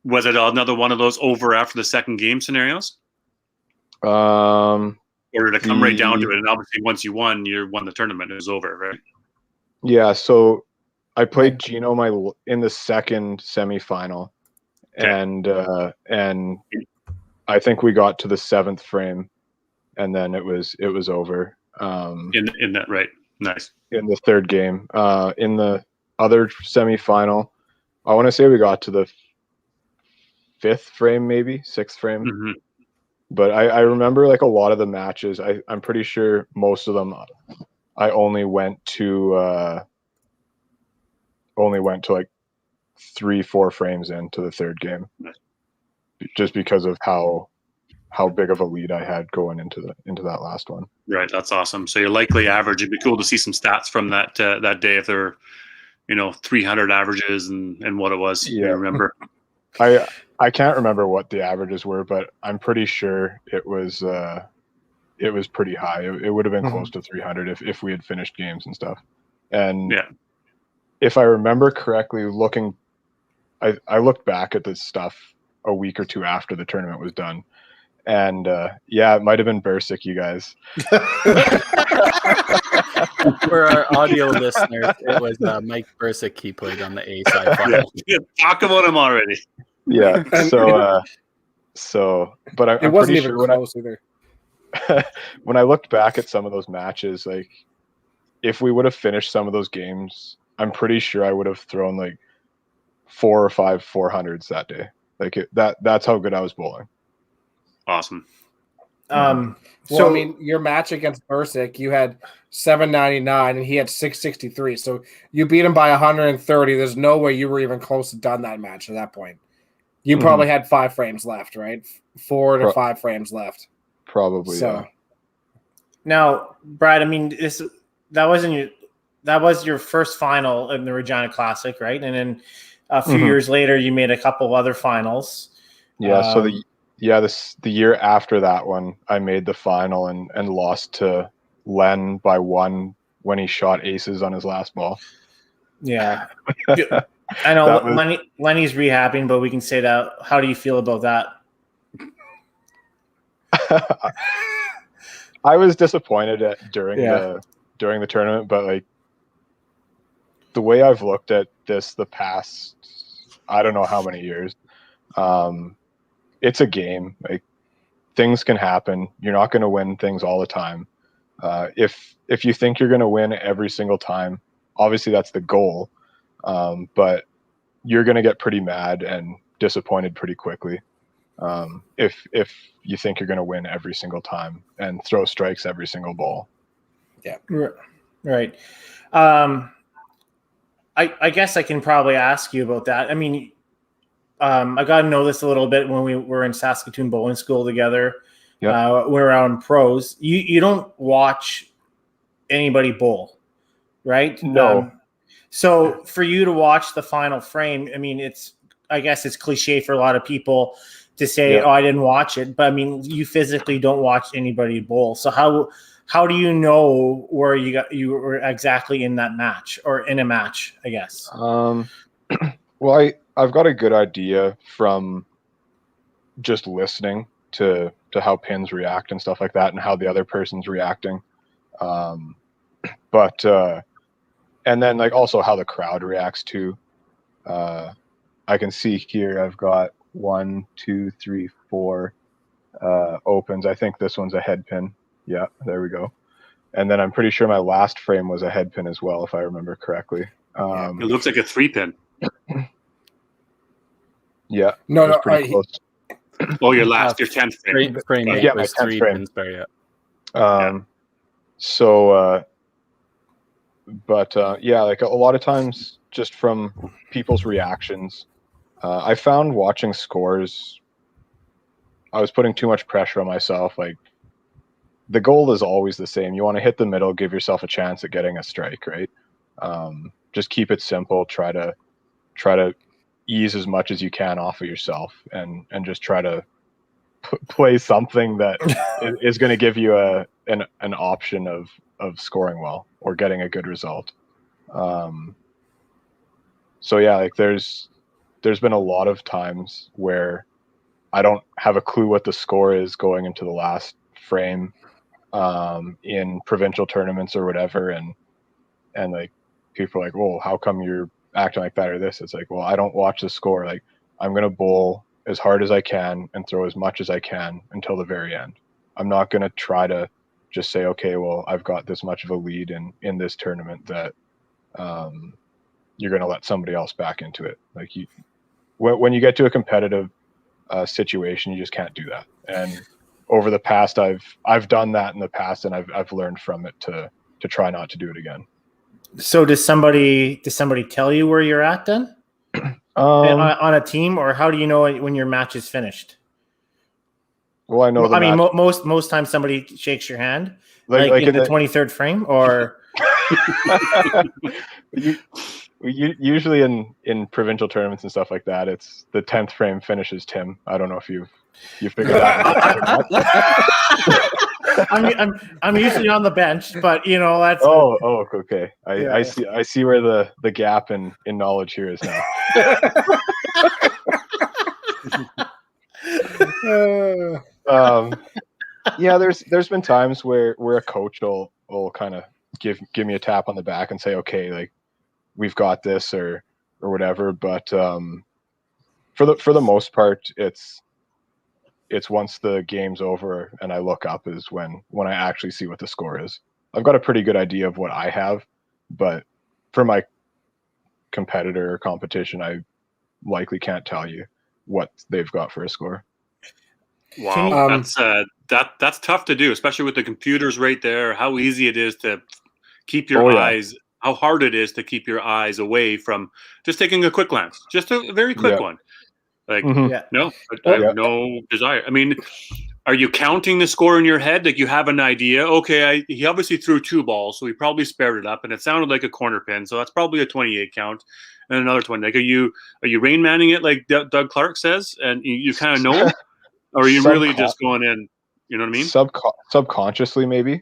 was it another one of those over after the second game scenarios? Or did it come right down to it? And obviously, once you won the tournament. It was over, right? Yeah. So I played Gino in the second semifinal, and I think we got to the 7th frame, and then it was over. In that, right? Nice. In the third game, in the other semifinal, I want to say we got to the 5th frame, maybe 6th frame. Mm-hmm. But I remember like a lot of the matches. I'm pretty sure most of them I only went to like 3-4 frames into the third game, just because of how big of a lead I had going into that last one. Right, that's awesome. So your likely average, it'd be cool to see some stats from that day if there were 300 averages and what it was. Yeah, you remember? I can't remember what the averages were, but I'm pretty sure it was pretty high. It would have been close to 300 if we had finished games and stuff. And if I remember correctly, I looked back at this stuff a week or two after the tournament was done, and it might have been Bursic, you guys. For our audio listeners, it was Mike Bursic. He played on the A side final. Talk about him already. Yeah. But I'm wasn't pretty even sure close either. When I looked back at some of those matches, like if we would have finished some of those games, I'm pretty sure I would have thrown like 4 or 5 400s that day. Like that's how good I was bowling. Awesome. So I mean, your match against Bursic, you had 799 and he had 663. So you beat him by 130. There's no way you were even close to done that match at that point. You probably had 5 frames left, right? 4 to 5 frames left. Probably. So yeah. Now, Brad, I mean, that was your first final in the Regina Classic, right? And then a few years later, you made a couple other finals. Yeah. So the year after that one, I made the final and lost to Len by 1 when he shot aces on his last ball. Yeah. I know That was- Lenny's rehabbing, but we can say that. How do you feel about that? I was disappointed during Yeah. the tournament, but like the way I've looked at this the past, I don't know how many years, it's a game. Like things can happen. You're not going to win things all the time. If you think you're going to win every single time, obviously that's the goal, but you're going to get pretty mad and disappointed pretty quickly. If you think you're going to win every single time and throw strikes every single ball. Yeah. Right. I guess I can probably ask you about that. I mean, I got to know this a little bit when we were in Saskatoon bowling school together. Yep. We were out in pros. You don't watch anybody bowl, right? No. So for you to watch the final frame, I mean, I guess it's cliche for a lot of people to say, Yeah. "Oh, I didn't watch it," but I mean, you physically don't watch anybody bowl. So how do you know where you were exactly in that match or in a match? I guess. Well, I've got a good idea from just listening to how pins react and stuff like that, and how the other person's reacting. But and then like also how the crowd reacts too. I can see here I've got 1, 2, 3, 4 opens. I think this one's a head pin. Yeah, there we go. And then I'm pretty sure my last frame was a head pin as well, if I remember correctly. It looks like a 3-pin. Yeah. No, it was no, pretty close. Oh, your 10th frame. Frame Yeah, eight my was 10th 3 frame. pins there. Yeah. So, but yeah, like a lot of times just from people's reactions, I found watching scores, I was putting too much pressure on myself. Like the goal is always the same. You want to hit the middle, give yourself a chance at getting a strike, right? Just keep it simple. Try to ease as much as you can off of yourself, and just try to play something that is going to give you an option of scoring well or getting a good result. So yeah, like there's been a lot of times where I don't have a clue what the score is going into the last frame in provincial tournaments or whatever, and like people are like, "Well, how come you're acting like that or this?" It's like, well, I don't watch the score. Like I'm gonna bowl as hard as I can and throw as much as I can until the very end. I'm not gonna try to just say, okay, well, I've got this much of a lead in this tournament that you're gonna let somebody else back into it. Like when you get to a competitive situation, you just can't do that. And over the past, I've done that in the past, and I've learned from it to try not to do it again. So does somebody tell you where you're at then on a team, or how do you know when your match is finished? Well, I know. Most times somebody shakes your hand, like in the 23rd frame, or usually in provincial tournaments and stuff like that, it's the 10th frame finishes Tim. I don't know if you've figured that out. I'm usually on the bench, but that's okay. I see where the gap in knowledge here is now. Yeah, there's been times where a coach will kind of give me a tap on the back and say, okay, like we've got this or whatever. But for the most part, it's once the game's over and I look up is when I actually see what the score is. I've got a pretty good idea of what I have, but for my competitor or competition, I likely can't tell you what they've got for a score. Wow, that's tough to do, especially with the computers right there. How easy it is to keep your eyes. How hard it is to keep your eyes away from just taking a quick glance, just a very quick one. Like, no, I have no desire. I mean, are you counting the score in your head? Like you have an idea. Okay, he obviously threw 2 balls, so he probably spared it up, and it sounded like a corner pin, so that's probably a 28 count, and another 20. Like, are you Rain Manning it like Doug Clark says, and you kind of know, or are you really just going in? You know what I mean? Subconsciously, maybe.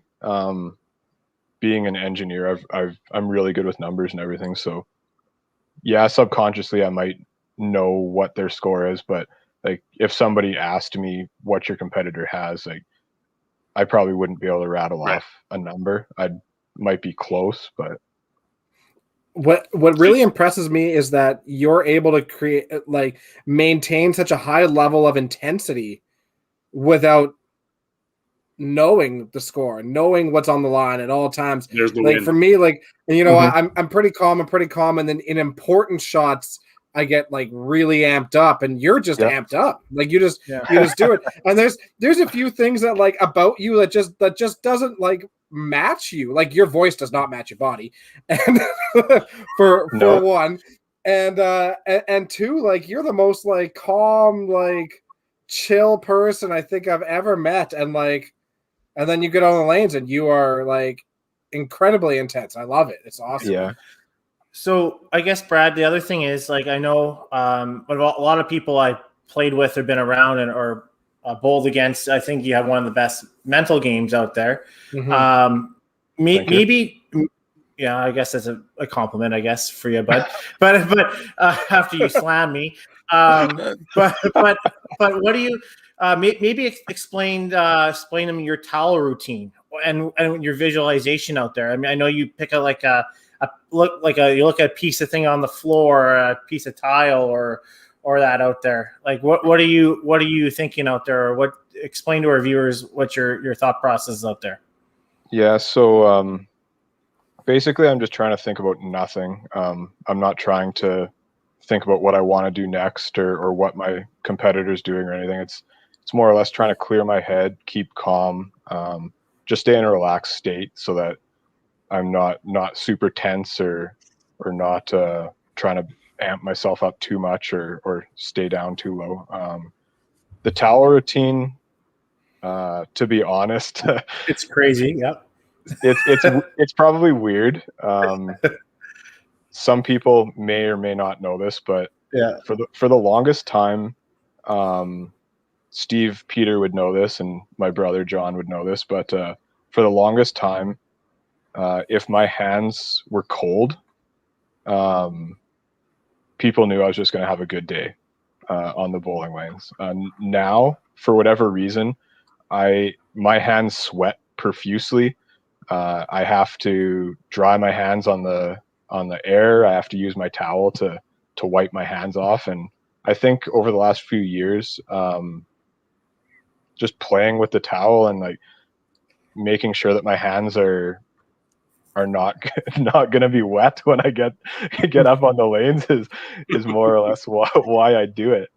Being an engineer, I'm really good with numbers and everything, so yeah, subconsciously I might know what their score is, but like if somebody asked me what your competitor has, like I probably wouldn't be able to rattle Right. off a number. I might be close, but What really impresses me is that you're able to create, like, maintain such a high level of intensity without knowing the score, knowing what's on the line at all times. There's the Like win. for me, like, you know, Mhm. I'm pretty calm. I'm pretty calm, and then in important shots, I get like really amped up, and you're just Yep. amped up. Like you just Yeah. do it. And there's a few things that like about you that just doesn't like match you. Like your voice does not match your body, and for No. one, and two, like you're the most like calm, like chill person I think I've ever met, and then you get on the lanes and you are like incredibly intense. I love it. It's awesome. Yeah. So I guess, Brad, the other thing is, like, I know but a lot of people I played with or been around or bowled against, I think you have one of the best mental games out there. Mhm. Thank you. Maybe, yeah, I guess that's a compliment, I guess, for you, bud. but after you slam me, but what do you maybe explain them your towel routine and your visualization out there? I mean, I know you pick you look at a piece of thing on the floor, or a piece of tile, or that out there. Like what are you thinking out there? Or explain to our viewers what your thought process is out there. Yeah, so basically I'm just trying to think about nothing. I'm not trying to think about what I want to do next or what my competitor's doing or anything. It's more or less trying to clear my head, keep calm, just stay in a relaxed state so that I'm not super tense or not trying to amp myself up too much or stay down too low. The towel routine, to be honest, It's crazy. Yep. it's probably weird. Some people may or may not know this, but Yeah. for the longest time, Steve Peter would know this, and my brother John would know this. But for the longest time, if my hands were cold, people knew I was just going to have a good day on the bowling lanes. Now, for whatever reason, my hands sweat profusely. I have to dry my hands on the air. I have to use my towel to wipe my hands off. And I think over the last few years, just playing with the towel and like making sure that my hands are not not going to be wet when I get up on the lanes is more or less why I do it.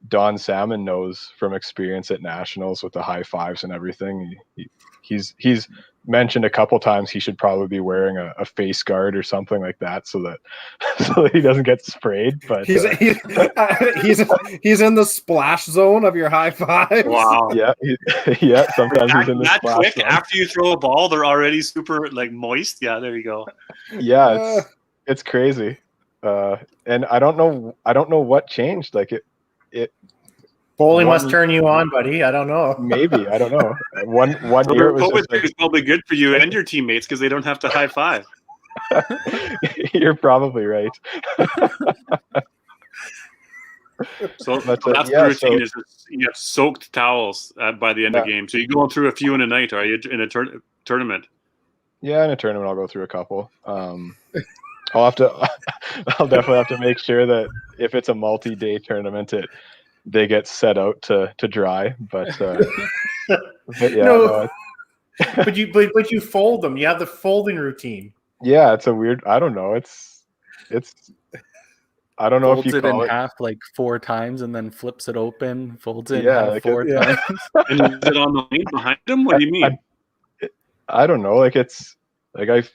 Don Salmon knows from experience at nationals with the high fives and everything. He's mentioned a couple times he should probably be wearing a face guard or something like that so that he doesn't get sprayed. But he's in the splash zone of your high fives. Wow. yeah, yeah. Sometimes he's in the that splash quick zone. after you throw a ball, they're already super like moist. Yeah, there you go. Yeah, it's crazy. And I don't know what changed. Like it Bowling must turn you on, buddy. I don't know. Maybe, I don't know. One year it was just like, is probably good for you and your teammates because they don't have to high five. You're probably right. So But, that's yeah, the routine. so- Is you have soaked towels by the end of the game. So you're going through a few in a night. Are you in a tournament? Yeah, in a tournament I'll go through a couple. I'll definitely have to make sure that if it's a multi-day tournament, they get set out to dry. But yeah, No. but you fold them. You have the folding routine. yeah, it's a weird. I don't know. It's. I don't know Folds if you it call in it. half like 4 times and then flips it open. Folds it in Yeah, half like 4 yeah. times. And is it on the lane behind them? What do you mean? I don't know. Like it's like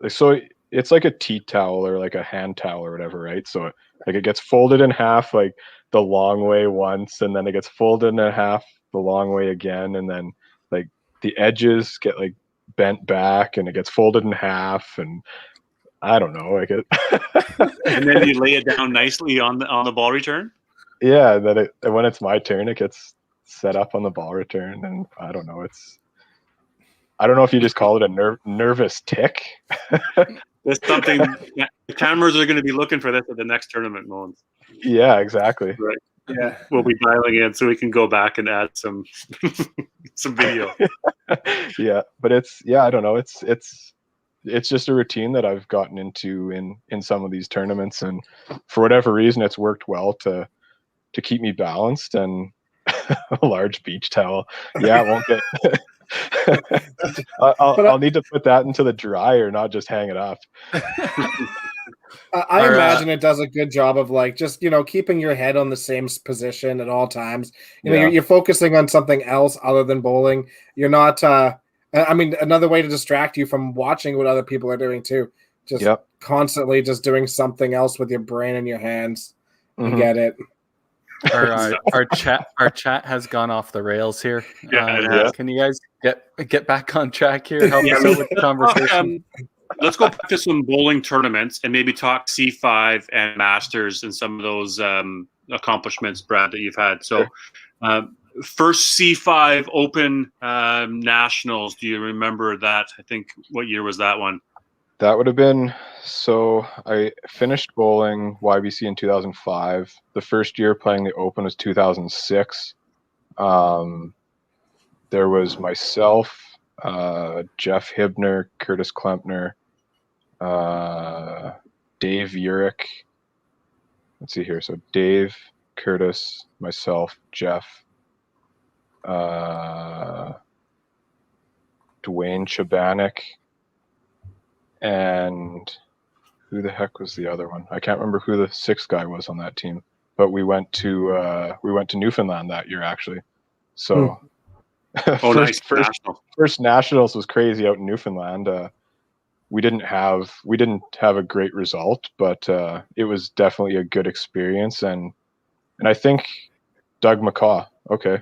so it's like a tea towel or like a hand towel or whatever, right? So like it gets folded in half like the long way once, and then it gets folded in half the long way again, and then like the edges get like bent back, and it gets folded in half, and I don't know, like it. And then you lay it down nicely on the ball return. Yeah, when it's my turn, it gets set up on the ball return, and I don't know. I don't know if you just call it a nervous tick. That's something. The cameras are going to be looking for this at the next tournament, Moens. Yeah, exactly. Right. Yeah. We'll be dialing in so we can go back and add some video. Yeah, but I don't know. It's just a routine that I've gotten into in some of these tournaments, and for whatever reason, it's worked well to keep me balanced. And a large beach towel, yeah, it won't get. I'll need to put that into the dryer, not just hang it up. I imagine it does a good job of like just keeping your head on the same position at all times. You're focusing on something else other than bowling. You're not. I mean, another way to distract you from watching what other people are doing too. Just constantly just doing something else with your brain and your hands. You get it. Our chat has gone off the rails here. Yeah. Can you guys get back on track here? Help us out with the conversation. Let's go back to some bowling tournaments and maybe talk C5 and Masters and some of those accomplishments, Brad, that you've had. So, first C5 Open Nationals. Do you remember that? I think, what year was that one? That would have been, so I finished bowling YBC in 2005. The first year playing the Open was 2006. There was myself, Jeff Hibner, Curtis Klempner, Dave Urich. Let's see here. So Dave, Curtis, myself, Jeff, Dwayne Chabanik, and who the heck was the other one? I can't remember who the sixth guy was on that team. But we went to Newfoundland that year actually. So first nationals was crazy out in Newfoundland. We didn't have a great result, but it was definitely a good experience. And I think Doug McCaw. Okay.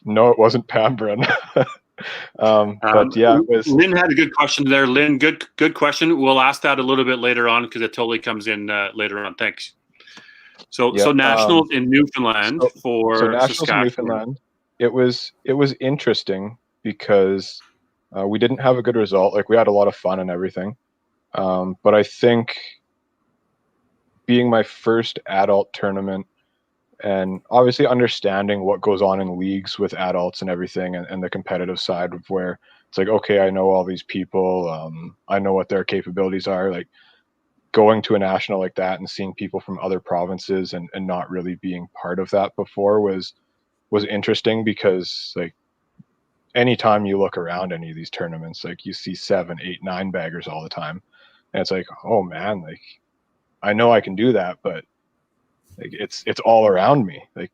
No, it wasn't Pambrin. But yeah, it was. Lynn had a good question there. Lynn, good question. We'll ask that a little bit later on because it totally comes in later on. Thanks. So nationals in Newfoundland so nationals in Newfoundland. It was interesting because we didn't have a good result. Like, we had a lot of fun and everything, but I think being my first adult tournament, and obviously understanding what goes on in leagues with adults and everything, and the competitive side of where it's like, okay, I know all these people, I know what their capabilities are. Like, going to a national like that and seeing people from other provinces and not really being part of that before was interesting, because like anytime you look around any of these tournaments, like you see 7, 8, 9 baggers all the time, and it's like, oh man, like I know I can do that, but like it's all around me. Like,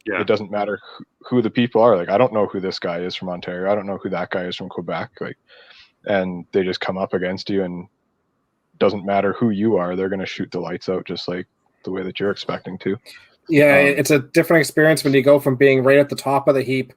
it doesn't matter who the people are. Like, I don't know who this guy is from Ontario. I don't know who that guy is from Quebec. Like, and they just come up against you, and doesn't matter who you are, they're going to shoot the lights out just like the way that you're expecting to. Yeah, it's a different experience when you go from being right at the top of the heap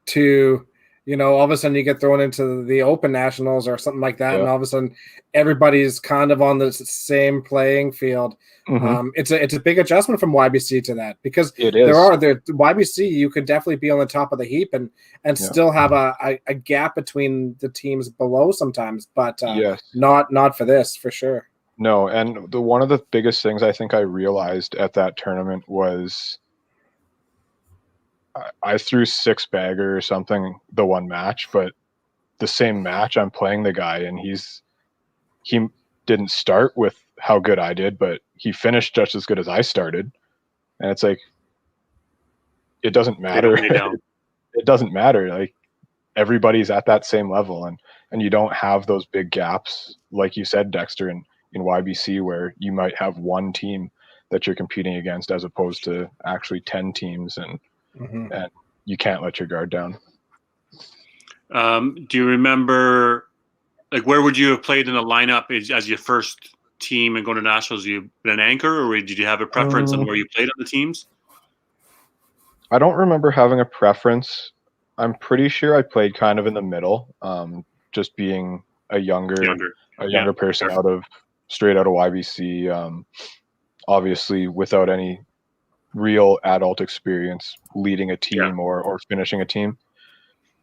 to, all of a sudden you get thrown into the Open Nationals or something like that, and all of a sudden everybody's kind of on the same playing field. Mm-hmm. It's a big adjustment from YBC to that, because it is. YBC, you could definitely be on the top of the heap and still have a gap between the teams below sometimes, but not for this, for sure. No, and one of the biggest things I think I realized at that tournament was I threw 6-bagger or something the one match, but the same match I'm playing the guy, and he didn't start with how good I did, but he finished just as good as I started. And it's like, it doesn't matter. It doesn't matter. Like, everybody's at that same level, and you don't have those big gaps, like you said, Dexter, in YBC, where you might have one team that you're competing against as opposed to actually 10 teams, and you can't let your guard down. Do you remember, like, where would you have played in a lineup as your first team and going to nationals? You been an anchor, or did you have a preference on where you played on the teams? I don't remember having a preference. I'm pretty sure I played kind of in the middle, just being a younger person straight out of YBC, obviously without any real adult experience leading a team or finishing a team.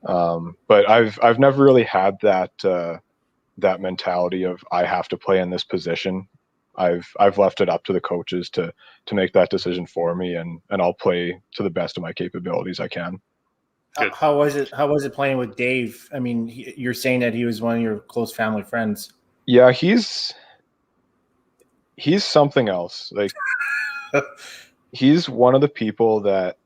But I've never really had that that mentality of I have to play in this position. I've left it up to the coaches to make that decision for me, and I'll play to the best of my capabilities I can. Good. How was it? How was it playing with Dave? I mean, you're saying that he was one of your close family friends. Yeah, he's something else. Like he's one of the people that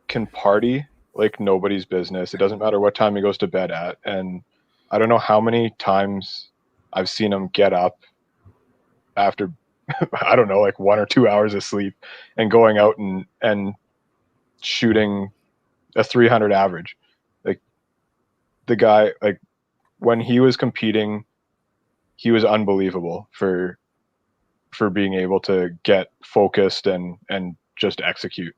can party like nobody's business. It doesn't matter what time he goes to bed at. And I don't know how many times I've seen him get up after I don't know, like 1 or 2 hours of sleep and going out and shooting a 300 average. Like the guy, like when he was competing, he was unbelievable for being able to get focused and just execute.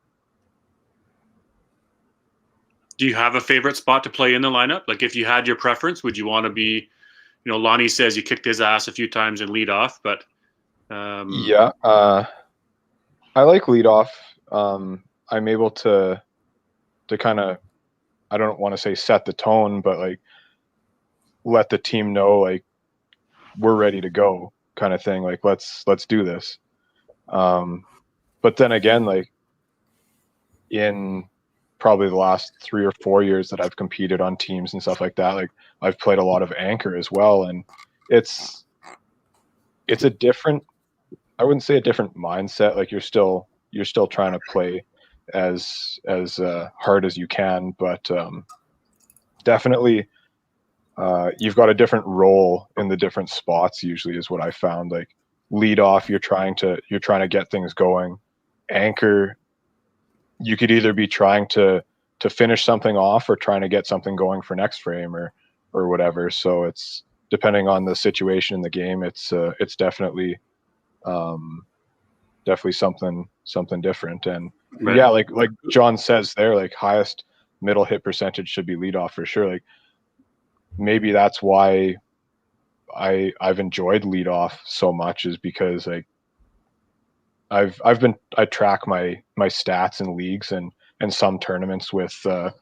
Do you have a favorite spot to play in the lineup? Like if you had your preference, would you want to be, Lonnie says you kicked his ass a few times and lead off, but yeah, I like lead off. I'm able to kind of, I don't want to say set the tone, but like let the team know like we're ready to go kind of thing. Like let's do this. But then again, like in probably the last 3 or 4 years that I've competed on teams and stuff like that, like I've played a lot of anchor as well, and it's a different, I wouldn't say a different mindset. Like you're still trying to play as hard as you can, but definitely you've got a different role in the different spots usually is what I found. Like lead off, you're trying to get things going. Anchor, you could either be trying to finish something off or trying to get something going for next frame or whatever. So it's depending on the situation in the game. It's definitely something different. And right. Yeah, like John says there, like highest middle hit percentage should be lead off for sure. Like maybe that's why I've enjoyed lead off so much, is because like I track my stats in leagues and some tournaments with the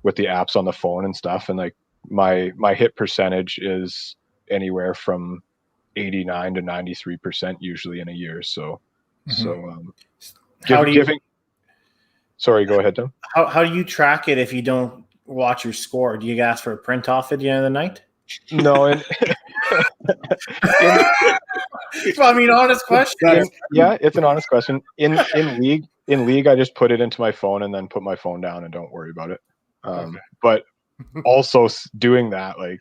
apps on the phone and stuff, and like my hit percentage is anywhere from 89 to 93% usually in a year. So sorry, go ahead, Tim. How do you track it if you don't watch your score? Do you ask for a print off at the end of the night? No, and I mean, honest question. Yeah, it's an honest question. In league, I just put it into my phone and then put my phone down and don't worry about it. Okay. But also doing that, like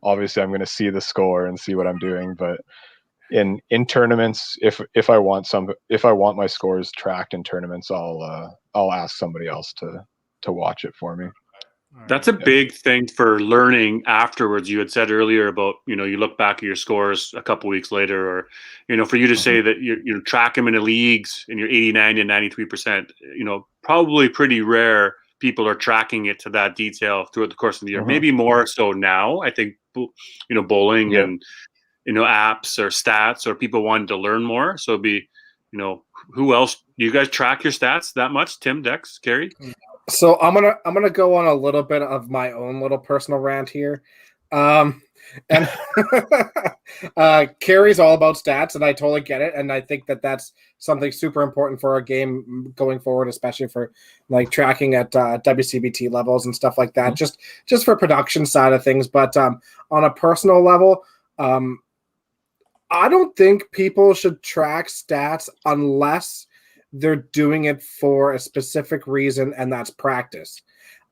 obviously I'm going to see the score and see what I'm doing. But in tournaments, if I want my scores tracked in tournaments, I'll ask somebody else to watch it for me. That's a big thing for learning afterwards. You had said earlier about, you look back at your scores a couple weeks later, or, for you to say that you track them in the leagues and you're 89 to 93%, probably pretty rare people are tracking it to that detail throughout the course of the year. Maybe more so now. I think, bowling and, apps or stats or people wanting to learn more. So it'd be, who else? Do you guys track your stats that much? Tim, Dex, Gary? So I'm gonna go on a little bit of my own little personal rant here, and Carrie's all about stats, and I totally get it, and I think that that's something super important for our game going forward, especially for like tracking at WCBT levels and stuff like that, just for production side of things. But on a personal level, I don't think people should track stats unless they're doing it for a specific reason, and that's practice.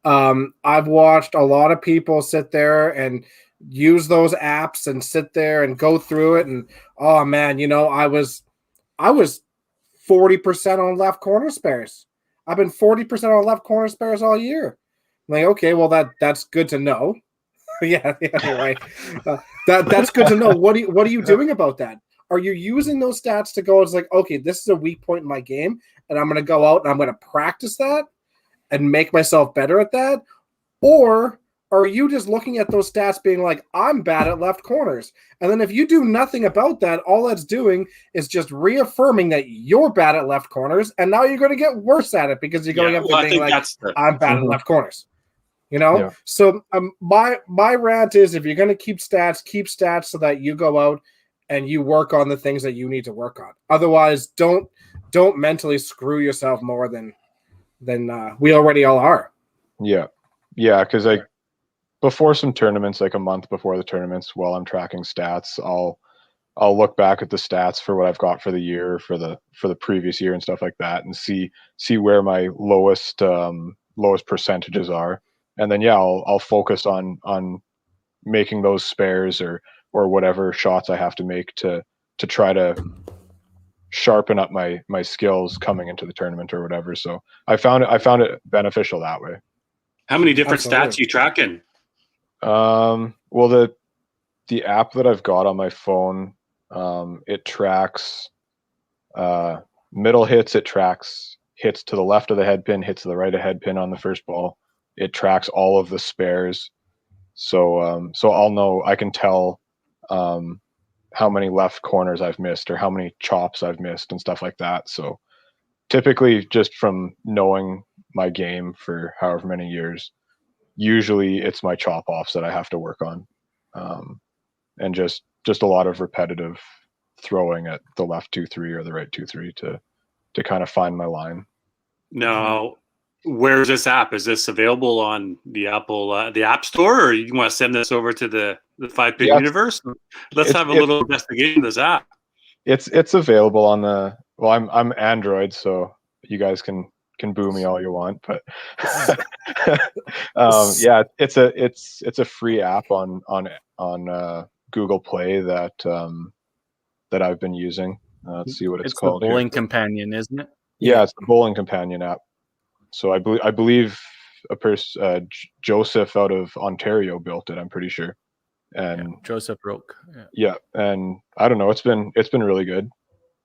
I've watched a lot of people sit there and use those apps and sit there and go through it, and oh man, I was 40% on left corner spares. I've been 40% on left corner spares all year. I'm like, okay, well that's good to know. yeah, you're right. That's good to know. What are you doing about that? Are you using those stats to go, it's like, okay, this is a weak point in my game, and I'm going to go out and I'm going to practice that and make myself better at that? Or are you just looking at those stats being like, I'm bad at left corners? And then if you do nothing about that, all that's doing is just reaffirming that you're bad at left corners, and now you're going to get worse at it because you're going up and being like, I'm bad at left corners. You know, Yeah. so my rant is, if you're going to keep stats so that you go out and you work on the things that you need to work on. Otherwise, don't mentally screw yourself more than we already all are. Yeah. Because before some tournaments, like a month before the tournaments, while I'm tracking stats, I'll look back at the stats for what I've got for the year, for the previous year and stuff like that, and see where my lowest percentages are, and then I'll focus on making those spares or whatever shots I have to make to try to sharpen up my skills coming into the tournament or whatever. So I found it beneficial that way. How many different Absolutely. stats are you tracking? Well, the app that I've got on my phone, it tracks middle hits, it tracks hits to the left of the head pin, hits to the right of head pin on the first ball. It tracks all of the spares. So I'll know, I can tell how many left corners I've missed or how many chops I've missed and stuff like that. So typically, just from knowing my game for however many years, usually it's my chop offs that I have to work on, and just a lot of repetitive throwing at the left 2-3 or the right 2-3 to kind of find my line. Now, where's this app? Is this available on the Apple, the App Store, or you want to send this over to the 5-Pin universe? Let's have a little investigation of this app. It's available on the, well, I'm Android, so you guys can boo me all you want, but it's a free app on Google Play that I've been using. Let's see what it's called. The Bowling Companion, isn't it? Yeah, it's the Bowling Companion app. So I believe a person, Joseph out of Ontario, built it. I'm pretty sure. And Joseph Roque. Yeah, and I don't know. It's been really good.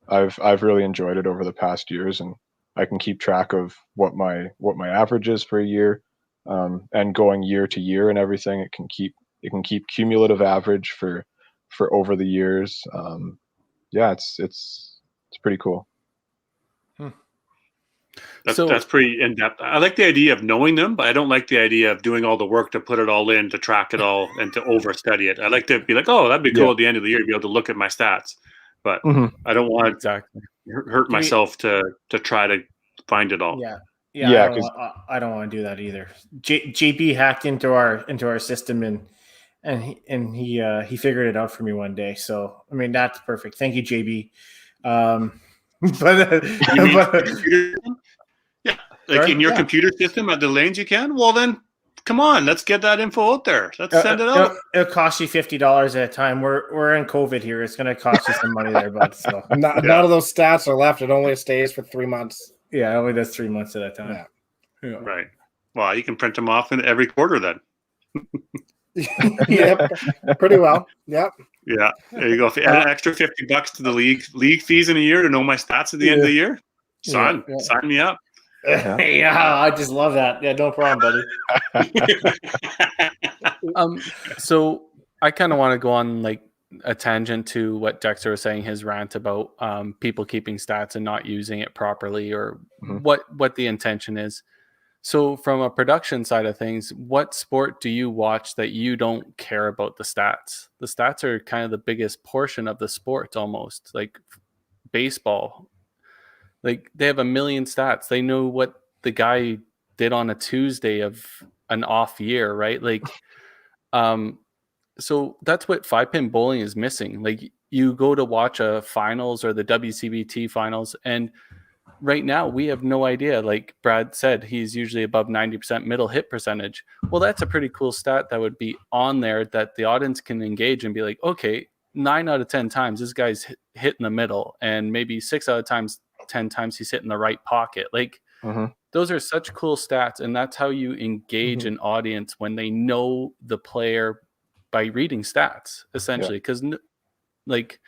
I've really enjoyed it over the past years, and I can keep track of what my average is for a year, and going year to year and everything. It can keep cumulative average for over the years. It's pretty cool. That's pretty in depth. I like the idea of knowing them, but I don't like the idea of doing all the work to put it all in, to track it all, and to overstudy it. I like to be like, oh, that'd be cool at the end of the year to be able to look at my stats, but I don't want to hurt myself to try to find it all. I don't want to do that either. JP hacked into our system and he figured it out for me one day. So I mean, that's perfect. Thank you, JB. In your computer system at the lanes you can? Well, then come on, let's get that info out there. Let's send it out. It'll cost you $50 at a time. We're in COVID here. It's going to cost you some money there, bud. So none of those stats are left. It only stays for 3 months. Yeah, it only does 3 months at a time. Yeah. Right. Well, you can print them off in every quarter then. Yep, pretty well. Yep. Yeah, there you go. If you add an extra $50 to the league fees in a year to know my stats at the end of the year, sign me up. Yeah, I just love that. Yeah, no problem, buddy. So I kind of want to go on like a tangent to what Dexter was saying, his rant about people keeping stats and not using it properly, or what the intention is. So from a production side of things, what sport do you watch that you don't care about the stats? The stats are kind of the biggest portion of the sport, almost like baseball. Like they have a million stats. They know what the guy did on a Tuesday of an off year, right? Like, so that's what 5-pin bowling is missing. Like you go to watch a finals or the WCBT finals, and right now we have no idea. Like Brad said, he's usually above 90% middle hit percentage. Well, that's a pretty cool stat that would be on there that the audience can engage and be like, okay, 9 out of 10 times this guy's hit in the middle, and maybe 6 out of 10 times he's hitting the right pocket. Like those are such cool stats, and that's how you engage an audience when they know the player by reading stats, essentially. Because like,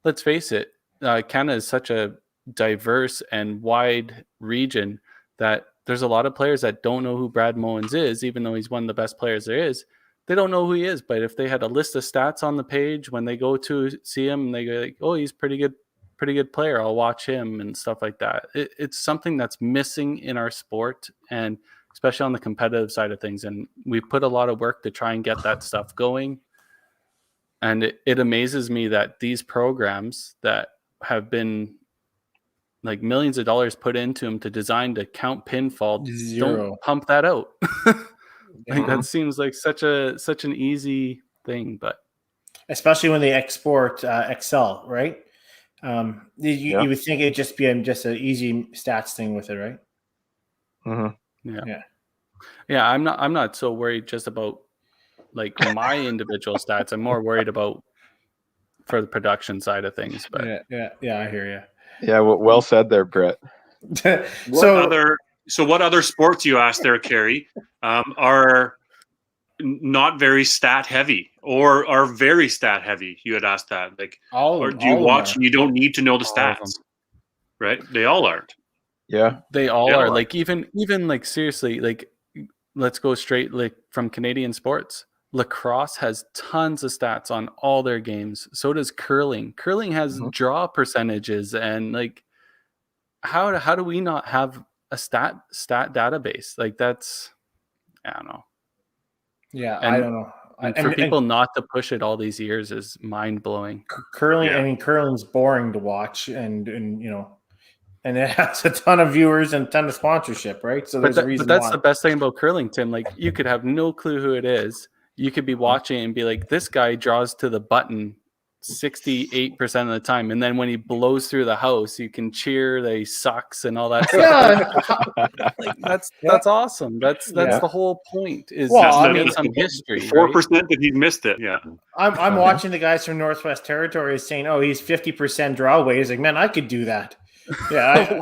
let's face it, Canada is such a diverse and wide region that there's a lot of players that don't know who Brad Moens is, even though he's one of the best players there is. They don't know who he is, but if they had a list of stats on the page when they go to see him, and they go like, oh, he's pretty good player, I'll watch him and stuff like that. It's something that's missing in our sport, and especially on the competitive side of things. And we put a lot of work to try and get that stuff going. And it amazes me that these programs that have been like millions of dollars put into them to design to count pinfall don't pump that out. Like that seems like such an easy thing, but especially when they export Excel, right? You would think it'd just be just an easy stats thing with it, right? Mm-hmm. Yeah. I'm not so worried just about like my individual stats. I'm more worried about for the production side of things. But yeah, I hear you. Yeah, well said there, Brett. What other sports, you asked there, Carrie, are not very stat heavy or are very stat heavy? You had asked that. Like, or do you watch and you don't need to know the stats? Right? They all aren't. Yeah, they all are. Like even like seriously, like let's go straight like from Canadian sports. Lacrosse has tons of stats on all their games. So does curling. Curling has draw percentages, and like how do we not have a stat database? Like that's, I don't know. Yeah, I don't know. And for people not to push it all these years is mind blowing. Curling, I mean, curling's boring to watch, and you know, and it has a ton of viewers and a ton of sponsorship, right? So there's a reason. But that's the best thing about curling, Tim. Like you could have no clue who it is. You could be watching and be like, this guy draws to the button 68% of the time, and then when he blows through the house, you can cheer that he sucks and all that stuff. Like, that's awesome. That's the whole point. Is get some history. 4% that he missed it. Yeah, I'm watching the guys from Northwest Territories saying, "Oh, he's 50% draw weight." He's like, "Man, I could do that." Yeah,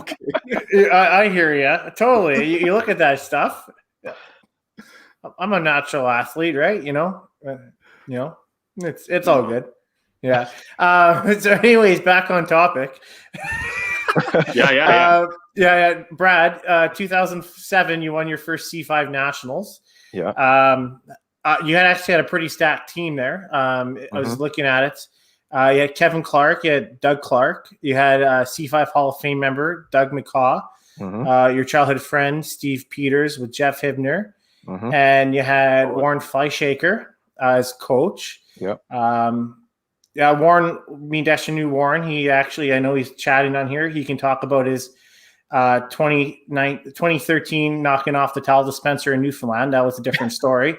I hear you totally. You look at that stuff. I'm a natural athlete, right? You know, it's all good. Yeah. So, anyways, back on topic. Yeah. Brad, 2007, you won your first C5 Nationals. Yeah. You actually had a pretty stacked team there. I was looking at it. You had Kevin Clark, you had Doug Clark, you had C5 Hall of Fame member Doug McCaw, your childhood friend Steve Peters with Jeff Hibner, and you had Warren Fleischaker as coach. Yep. Warren, knew Warren. He actually, I know he's chatting on here. He can talk about his 2013 knocking off the towel dispenser in Newfoundland. That was a different story.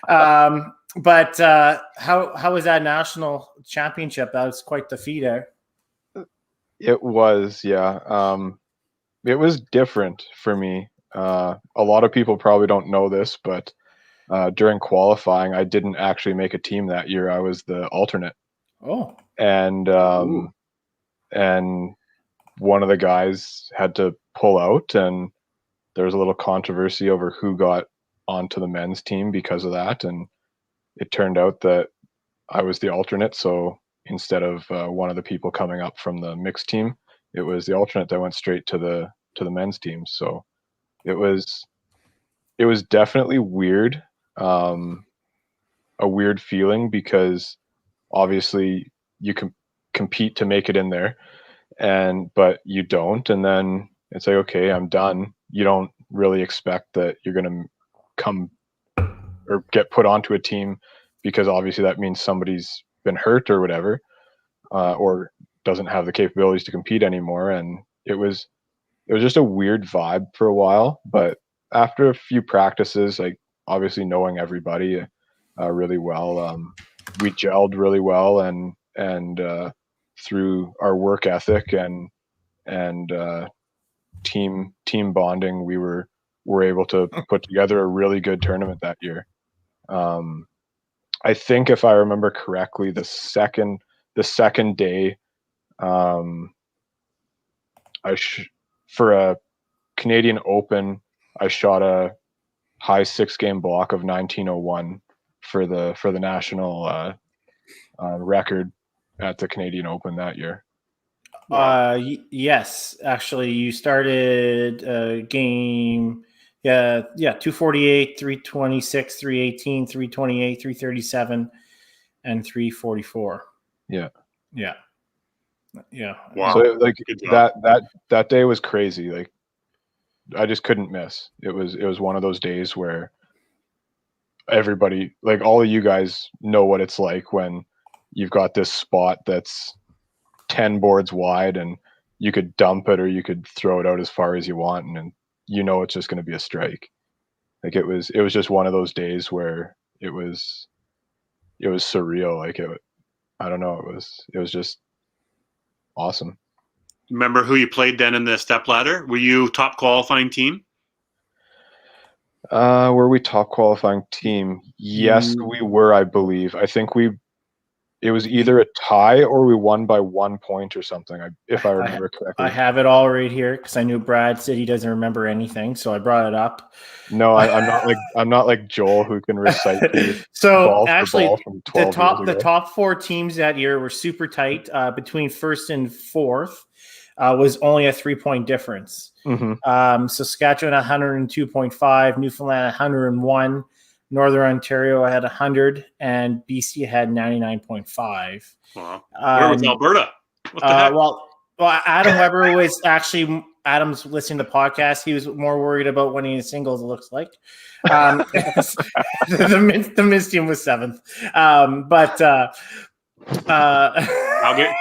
But how was that national championship? That was quite the feat there. It was, yeah. It was different for me. A lot of people probably don't know this, but during qualifying, I didn't actually make a team that year. I was the alternate. Oh. And one of the guys had to pull out, and there was a little controversy over who got onto the men's team because of that. And it turned out that I was the alternate. So instead of one of the people coming up from the mixed team, it was the alternate that went straight to the men's team. So it was definitely weird. A weird feeling, because obviously you can compete to make it in there, but you don't, and then it's like, okay, I'm done. You don't really expect that you're going to come or get put onto a team, because obviously that means somebody's been hurt or whatever, or doesn't have the capabilities to compete anymore. And it was just a weird vibe for a while. But after a few practices, like obviously knowing everybody really well, we gelled really well, and through our work ethic and team bonding, we were able to put together a really good tournament that year. I think if I remember correctly, the second day, for a Canadian Open, I shot a high 6-game block of 1901 for the national record at the Canadian Open that year. Yes, actually, you started game. Yeah, 248, 326, 318, 328, 337, and 344. Yeah. Wow. So that day was crazy. Like couldn't miss. It was one of those days where everybody, like all of you guys, know what it's like when you've got this spot that's 10 boards wide and you could dump it or you could throw it out as far as you want, and it's just going to be a strike. Like it was just one of those days where it was surreal. Like I don't know, it was just awesome. Remember who you played then in the step ladder? Were you top qualifying team? Were we top qualifying team? Yes, we were, I believe. I think it was either a tie or we won by 1 point or something, if I remember correctly. I have it all right here because I knew Brad said he doesn't remember anything, so I brought it up. No, I'm not like Joel who can recite the so ball actually for ball from 12 years ago. the top 4 teams that year were super tight. Between first and fourth was only a 3-point difference. Mm-hmm. Saskatchewan 102.5, Newfoundland 101. Northern Ontario had 100, and BC had 99.5. Wow. Where was Alberta? What the heck? Well, Adam Weber was actually Adam's listening to the podcast. He was more worried about winning the singles. It looks like the men's team was 7th, but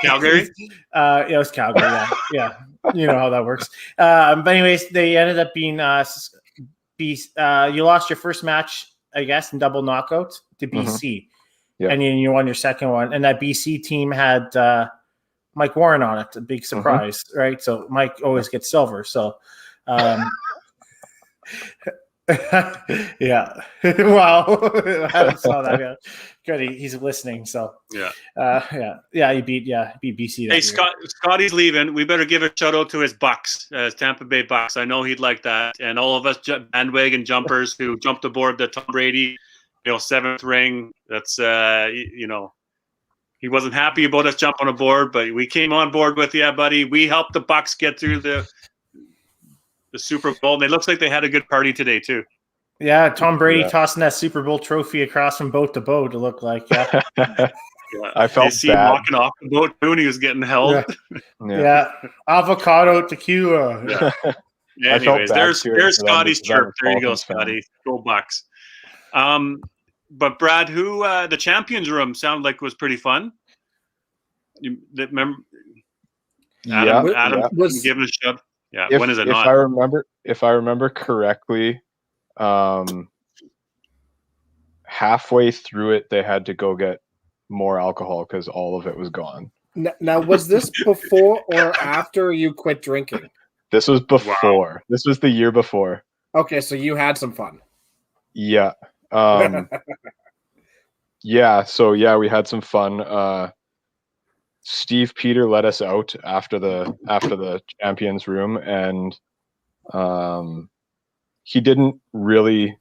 Calgary. It was Calgary. Yeah, you know how that works. But anyways, they ended up being you lost your first match, I guess, in double knockout to BC. Yep. And then you won your second one. And that BC team had Mike Warren on it. A big surprise, right? So Mike always gets silver. So, yeah. Wow. I saw that. Yeah. Good. He's listening. So, yeah. He beat BC. Hey, Scotty's leaving. We better give a shout out to his Bucks, Tampa Bay Bucks. I know he'd like that. And all of us bandwagon jumpers who jumped aboard the Tom Brady, 7th ring. That's, he wasn't happy about us jumping aboard, but we came on board with you, buddy. We helped the Bucks get through the Super Bowl. And it looks like they had a good party today, too. Yeah, Tom Brady tossing that Super Bowl trophy across from boat to boat, it looked like. Yeah. I felt bad. Him walking off the boat when he was getting held. Yeah. Avocado tequila. Yeah. Anyways, there's Scotty's chirp. There you go, Scotty. Go Bucks. But Brad, who the champions room sounded like was pretty fun. You remember? Adam was giving a shove. Yeah. When is it not? If I remember correctly, halfway through it, they had to go get more alcohol because all of it was gone. Now, was this before or after you quit drinking? This was before. Wow. This was the year before. Okay, so you had some fun. Yeah. So we had some fun. Steve Peter let us out after the champions room, and he didn't really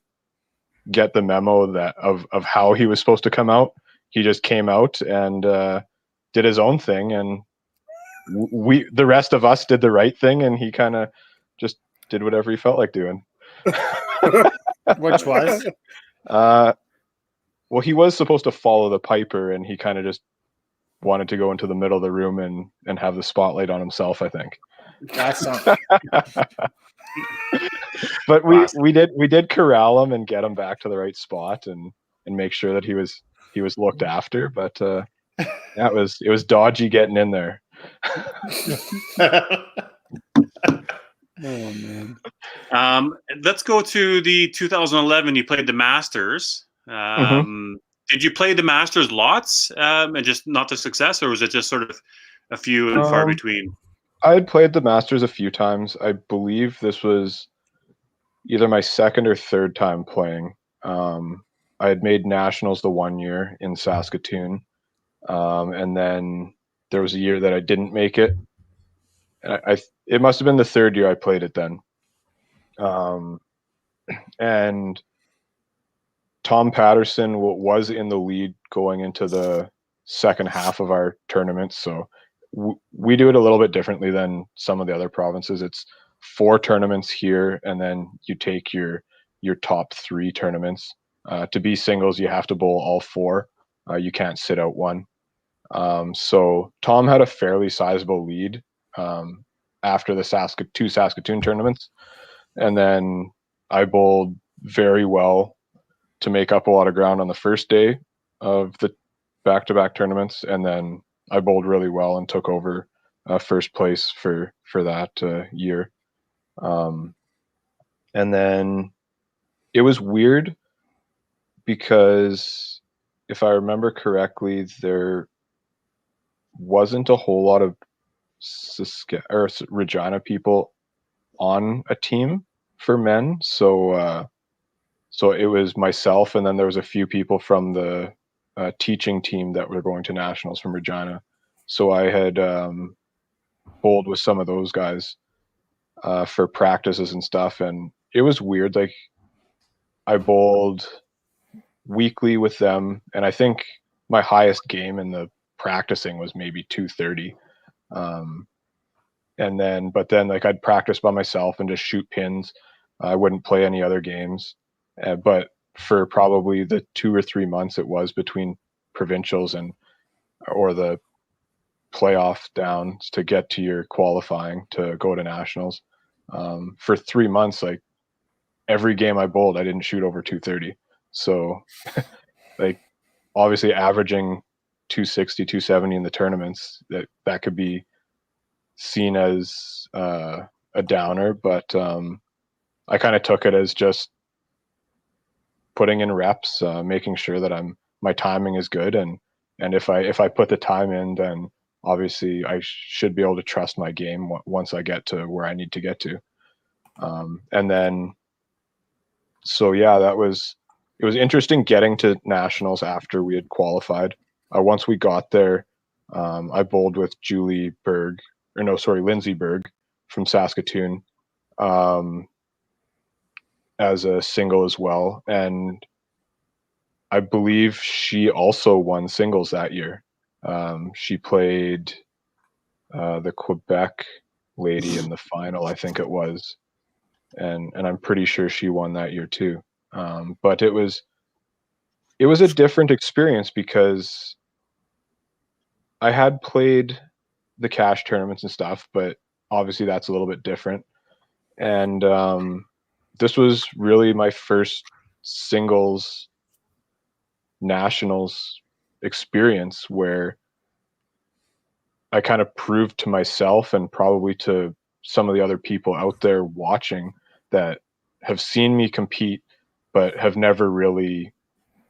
get the memo of how he was supposed to come out. He just came out and did his own thing, and the rest of us did the right thing, and he kind of just did whatever he felt like doing. Which was? Well, he was supposed to follow the Piper, and he kind of just wanted to go into the middle of the room and have the spotlight on himself, I think. That's not. But we did corral him and get him back to the right spot and make sure that he was looked after. But it was dodgy getting in there. Oh man. Let's go to the 2011. You played the Masters. Did you play the Masters lots and just not the success, or was it just sort of a few and far between? I had played the Masters a few times. I believe this was either my second or third time playing. I had made nationals the one year in Saskatoon, and then there was a year that I didn't make it. And it must have been the third year I played it then. And Tom Patterson was in the lead going into the second half of our tournament. So we do it a little bit differently than some of the other provinces. It's 4 tournaments here, and then you take your top 3 tournaments. To be singles, you have to bowl all 4. You can't sit out one. So Tom had a fairly sizable lead after the 2 Saskatoon tournaments. And then I bowled very well to make up a lot of ground on the first day of the back-to-back tournaments, and then I bowled really well and took over first place for that year. And then it was weird because if I remember correctly, there wasn't a whole lot of Regina people on a team for men, so it was myself, and then there was a few people from the teaching team that were going to nationals from Regina. So I had bowled with some of those guys for practices and stuff, and it was weird. Like, I bowled weekly with them, and I think my highest game in the practicing was maybe 230. But then like I'd practice by myself and just shoot pins. I wouldn't play any other games. But for probably the 2 or 3 months it was between provincials or the playoff downs to get to your qualifying to go to nationals, for 3 months, like every game I bowled, I didn't shoot over 230. So like obviously averaging 260, 270 in the tournaments, that could be seen as a downer, but I kind of took it as just putting in reps, making sure that my timing is good, and if I put the time in, then obviously I should be able to trust my game once I get to where I need to get to. And then, so yeah, it was interesting getting to nationals after we had qualified. Once we got there, I bowled with Lindsay Berg from Saskatoon, as a single as well, and I believe she also won singles that year. She played the Quebec lady in the final, I think it was, and I'm pretty sure she won that year too. But it was a different experience because I had played the cash tournaments and stuff, but obviously that's a little bit different. And this was really my first singles nationals experience where I kind of proved to myself and probably to some of the other people out there watching that have seen me compete but have never really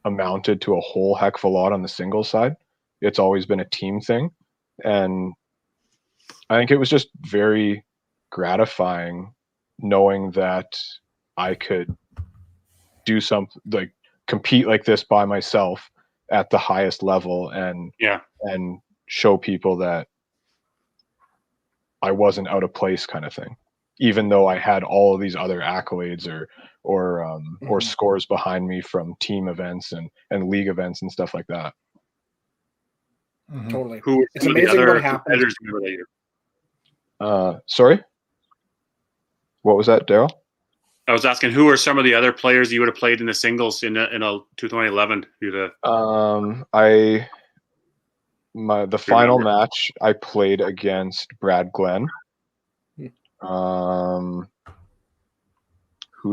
amounted to a whole heck of a lot on the singles side. It's always been a team thing, and I think it was just very gratifying knowing that I could do something like compete like this by myself at the highest level and show people that I wasn't out of place, kind of thing, even though I had all of these other accolades or scores behind me from team events and league events and stuff like that. Totally. Who were It's some of the amazing other what happens. competitors you remember that year? Sorry, what was that, Daryl? I was asking who are some of the other players you would have played in the singles in a 2011? The final match I played against Brad Glenn. Who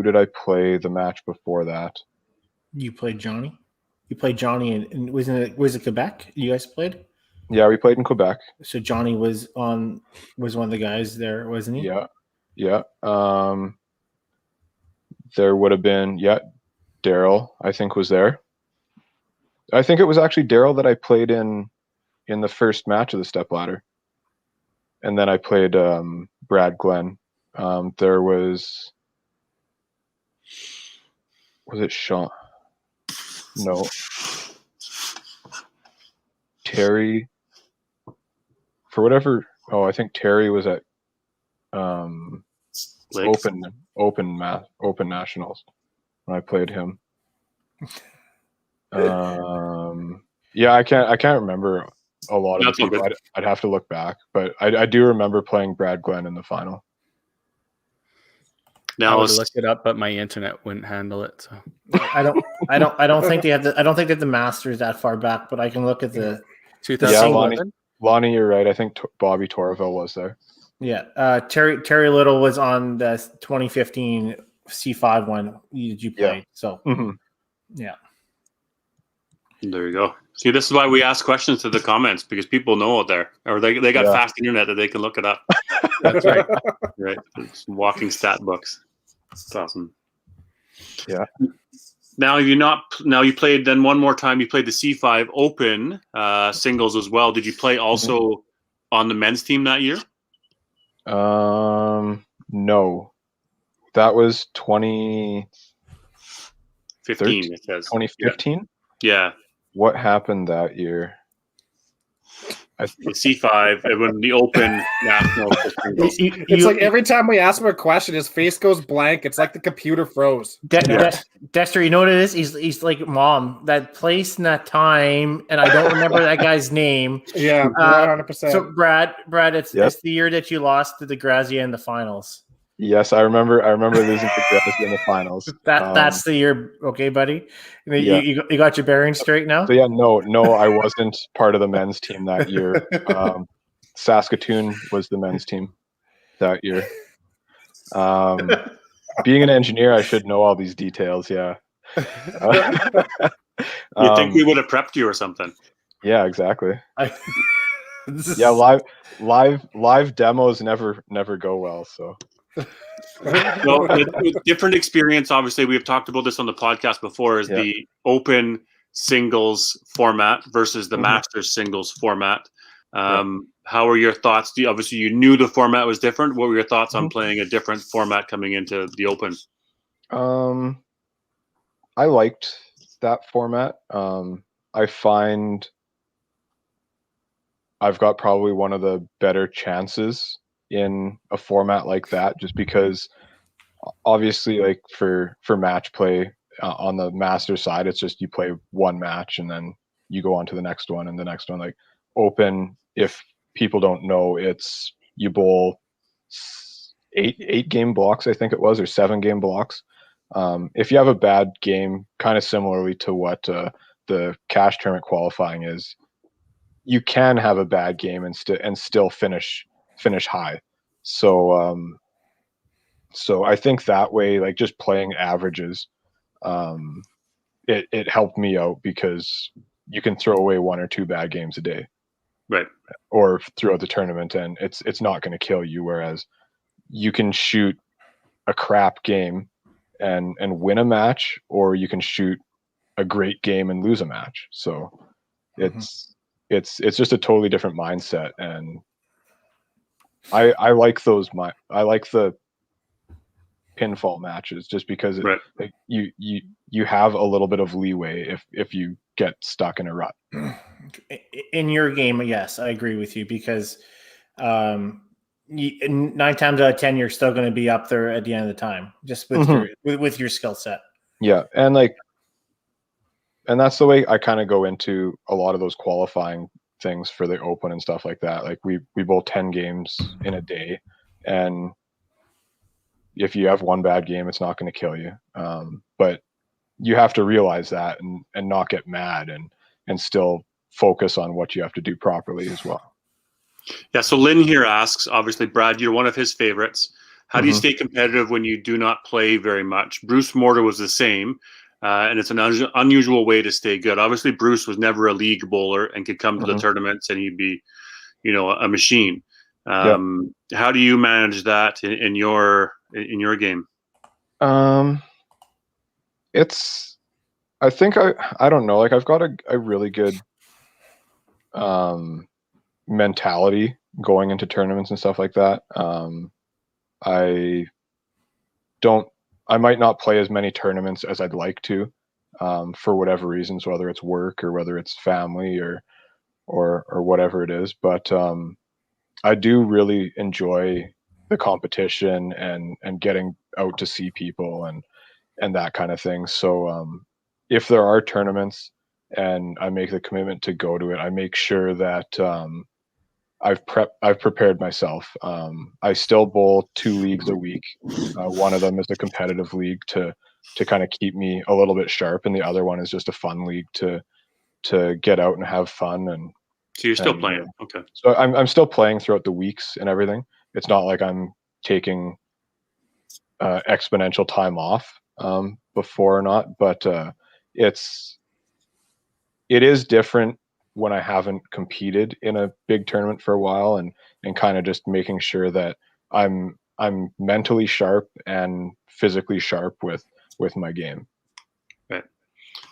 did I play the match before that? You played Johnny. You played Johnny, and was it Quebec? You guys played? Yeah, we played in Quebec. So Johnny was one of the guys there, wasn't he? Yeah. There would have been, Daryl, I think, was there. I think it was actually Daryl that I played in the first match of the stepladder. And then I played Brad Glenn. There was it Sean? No. Terry. For whatever, I think Terry was at open nationals when I played him. I can't remember a lot of the people. I'd have to look back, but I do remember playing Brad Glenn in the final. Now I would look it up, but my internet wouldn't handle it. So I don't think they have I don't think that the Masters that far back, but I can look at the 2011. Lonnie, you're right. I think Bobby Torville was there. Yeah. Terry Little was on the 2015 C5 one. Did you play? Yeah. So Mhm. yeah. There you go. See, this is why we ask questions to the comments, because people know out there, or they got Yeah. fast internet that they can look it up. That's right. Right. It's walking stat books. It's awesome. Yeah. Now you played then one more time. You played the C5 Open singles as well. Did you play also on the men's team that year? No, that was 15. It says 2015. Yeah. What happened that year? The C5 when the Open national singles. It's like every time we ask him a question, his face goes blank. It's like the computer froze. Dexter, you know what it is? He's like, Mom, that place and that time, and I don't remember that guy's name. Yeah, 100%. So Brad, it's the year that you lost to the Grazia in the finals. Yes, I remember losing to Grazia in the finals. That's the year. Okay, buddy. You got your bearings straight now? So yeah, no, I wasn't part of the men's team that year. Saskatoon was the men's team that year. Being an engineer, I should know all these details. Yeah. You think we would have prepped you or something? Yeah, exactly. Yeah, live demos never go well. So. Well, different experience. Obviously, we've talked about this on the podcast before. Is the Open singles format versus the Masters singles format. How were your thoughts? Obviously, you knew the format was different. What were your thoughts on playing a different format coming into the Open? I liked that format. I find I've got probably one of the better chances in a format like that, just because obviously, like for match play on the master side, it's just you play one match and then you go on to the next one and the next one. Like Open, if people don't know, it's you bowl eight game blocks, I think it was, or 7 game blocks. If you have a bad game, kind of similarly to what the cash tournament qualifying is, you can have a bad game and still finish high. So I think that way, like just playing averages, it helped me out because you can throw away 1 or 2 bad games a day, right? Or throughout the tournament, and it's not going to kill you. Whereas you can shoot a crap game and win a match, or you can shoot a great game and lose a match. So it's just a totally different mindset, and I like those. I like the pinfall matches just because like you have a little bit of leeway if you get stuck in a rut. In your game, yes, I agree with you, because 9 times out of 10 you're still going to be up there at the end of the time, just with your skill set. Yeah, and that's the way I kind of go into a lot of those qualifying things for the Open and stuff like that. Like we bowl 10 games in a day, and if you have one bad game, it's not going to kill you. But you have to realize that and not get mad and still focus on what you have to do properly as well. Yeah. So Lynn here asks, obviously, Brad, you're one of his favorites. How do you stay competitive when you do not play very much? Bruce Mortar was the same. And it's an unusual way to stay good. Obviously, Bruce was never a league bowler and could come to the tournaments and he'd be, a machine. How do you manage that in your game? I think I don't know. Like I've got a really good mentality going into tournaments and stuff like that. I might not play as many tournaments as I'd like to, for whatever reasons, whether it's work or whether it's family or whatever it is. But I do really enjoy the competition and getting out to see people and that kind of thing. So if there are tournaments and I make the commitment to go to it, I make sure that I've prepared myself. I still bowl 2 leagues a week. One of them is a competitive league to kind of keep me a little bit sharp, and the other one is just a fun league to get out and have fun. And so you're still playing, okay? So I'm still playing throughout the weeks and everything, it's not like I'm taking exponential time off before or not, but it is different when I haven't competed in a big tournament for a while, and kind of just making sure that I'm mentally sharp and physically sharp with my game. Right.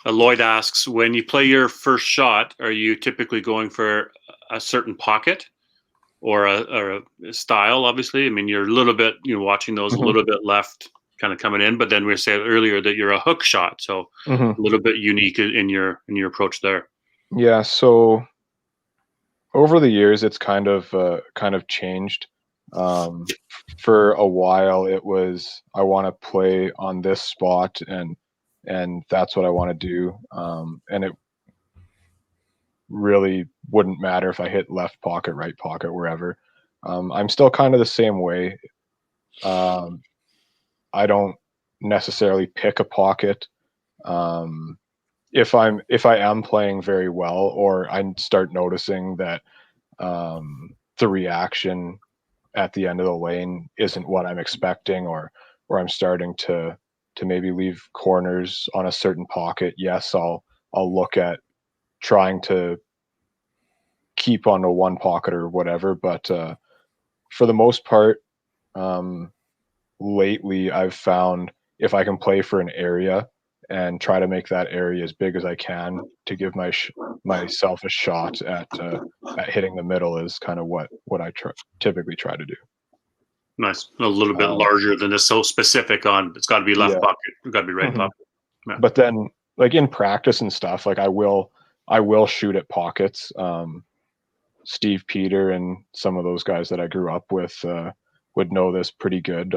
Lloyd asks, when you play your first shot, are you typically going for a certain pocket or a style? Obviously, I mean, you're a little bit, watching those a little bit left kind of coming in, but then we said earlier that you're a hook shot, so a little bit unique in your approach there. Yeah, so over the years, it's kind of changed. For a while, it was I want to play on this spot, and that's what I want to do. And it really wouldn't matter if I hit left pocket, right pocket, wherever. I'm still kind of the same way. I don't necessarily pick a pocket. If I am playing very well, or I start noticing that the reaction at the end of the lane isn't what I'm expecting, or I'm starting to maybe leave corners on a certain pocket, yes, I'll look at trying to keep onto one pocket or whatever. But for the most part, lately I've found if I can play for an area and try to make that area as big as I can to give myself a shot at hitting the middle is kind of what I typically try to do. Nice. A little bit larger than this, so specific on it's got to be left pocket, it's got to be right pocket. Yeah. But then, like in practice and stuff, like I will shoot at pockets. Steve Peter and some of those guys that I grew up with would know this pretty good.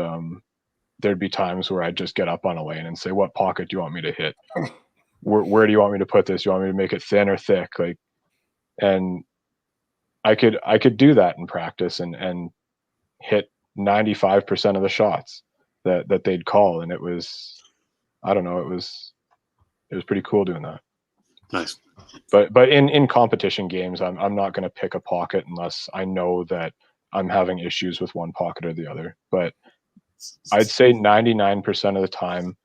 There'd be times where I'd just get up on a lane and say, "What pocket do you want me to hit? Where do you want me to put this? You want me to make it thin or thick?" Like, and I could do that in practice and hit 95% of the shots that they'd call, and it was, I don't know, it was pretty cool doing that. Nice. But in competition games, I'm not going to pick a pocket unless I know that I'm having issues with one pocket or the other. But I'd say 99% of the time,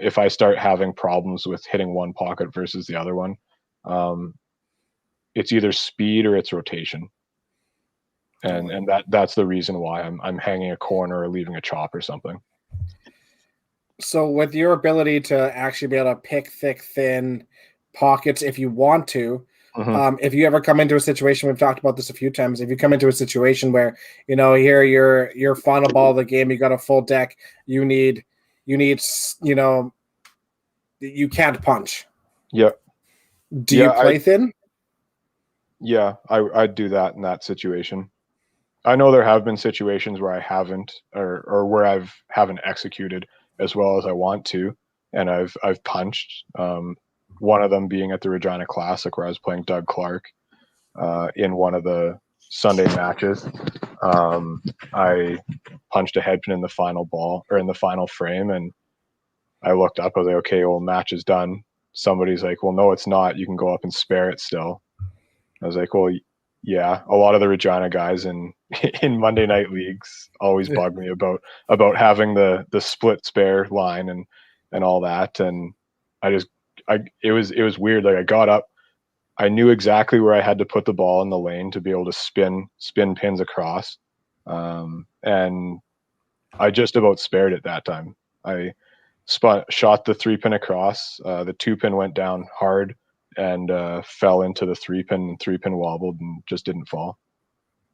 if I start having problems with hitting one pocket versus the other one, it's either speed or it's rotation. And that's the reason why I'm hanging a corner or leaving a chop or something. So with your ability to actually be able to pick thick, thin pockets if you want to, if you ever come into a situation, we've talked about this a few times, if you come into a situation where, here you're final ball of the game, you got a full deck, you can't punch. Yeah. Do you play thin? Yeah, I'd do that in that situation. I know there have been situations where I haven't, or where I haven't executed as well as I want to, and I've punched. One of them being at the Regina Classic, where I was playing Doug Clark in one of the Sunday matches. I punched a headpin in the final ball, or in the final frame, and I looked up. I was like, "Okay, well, match is done." Somebody's like, "Well, no, it's not. You can go up and spare it still." I was like, "Well, yeah." A lot of the Regina guys in Monday night leagues always bug me about having the split spare line and all that, and it was weird. Like, I got up, I knew exactly where I had to put the ball in the lane to be able to spin pins across, and I just about spared it that time. I shot the 3-pin across. The 2-pin went down hard and fell into the 3-pin, and 3-pin wobbled and just didn't fall.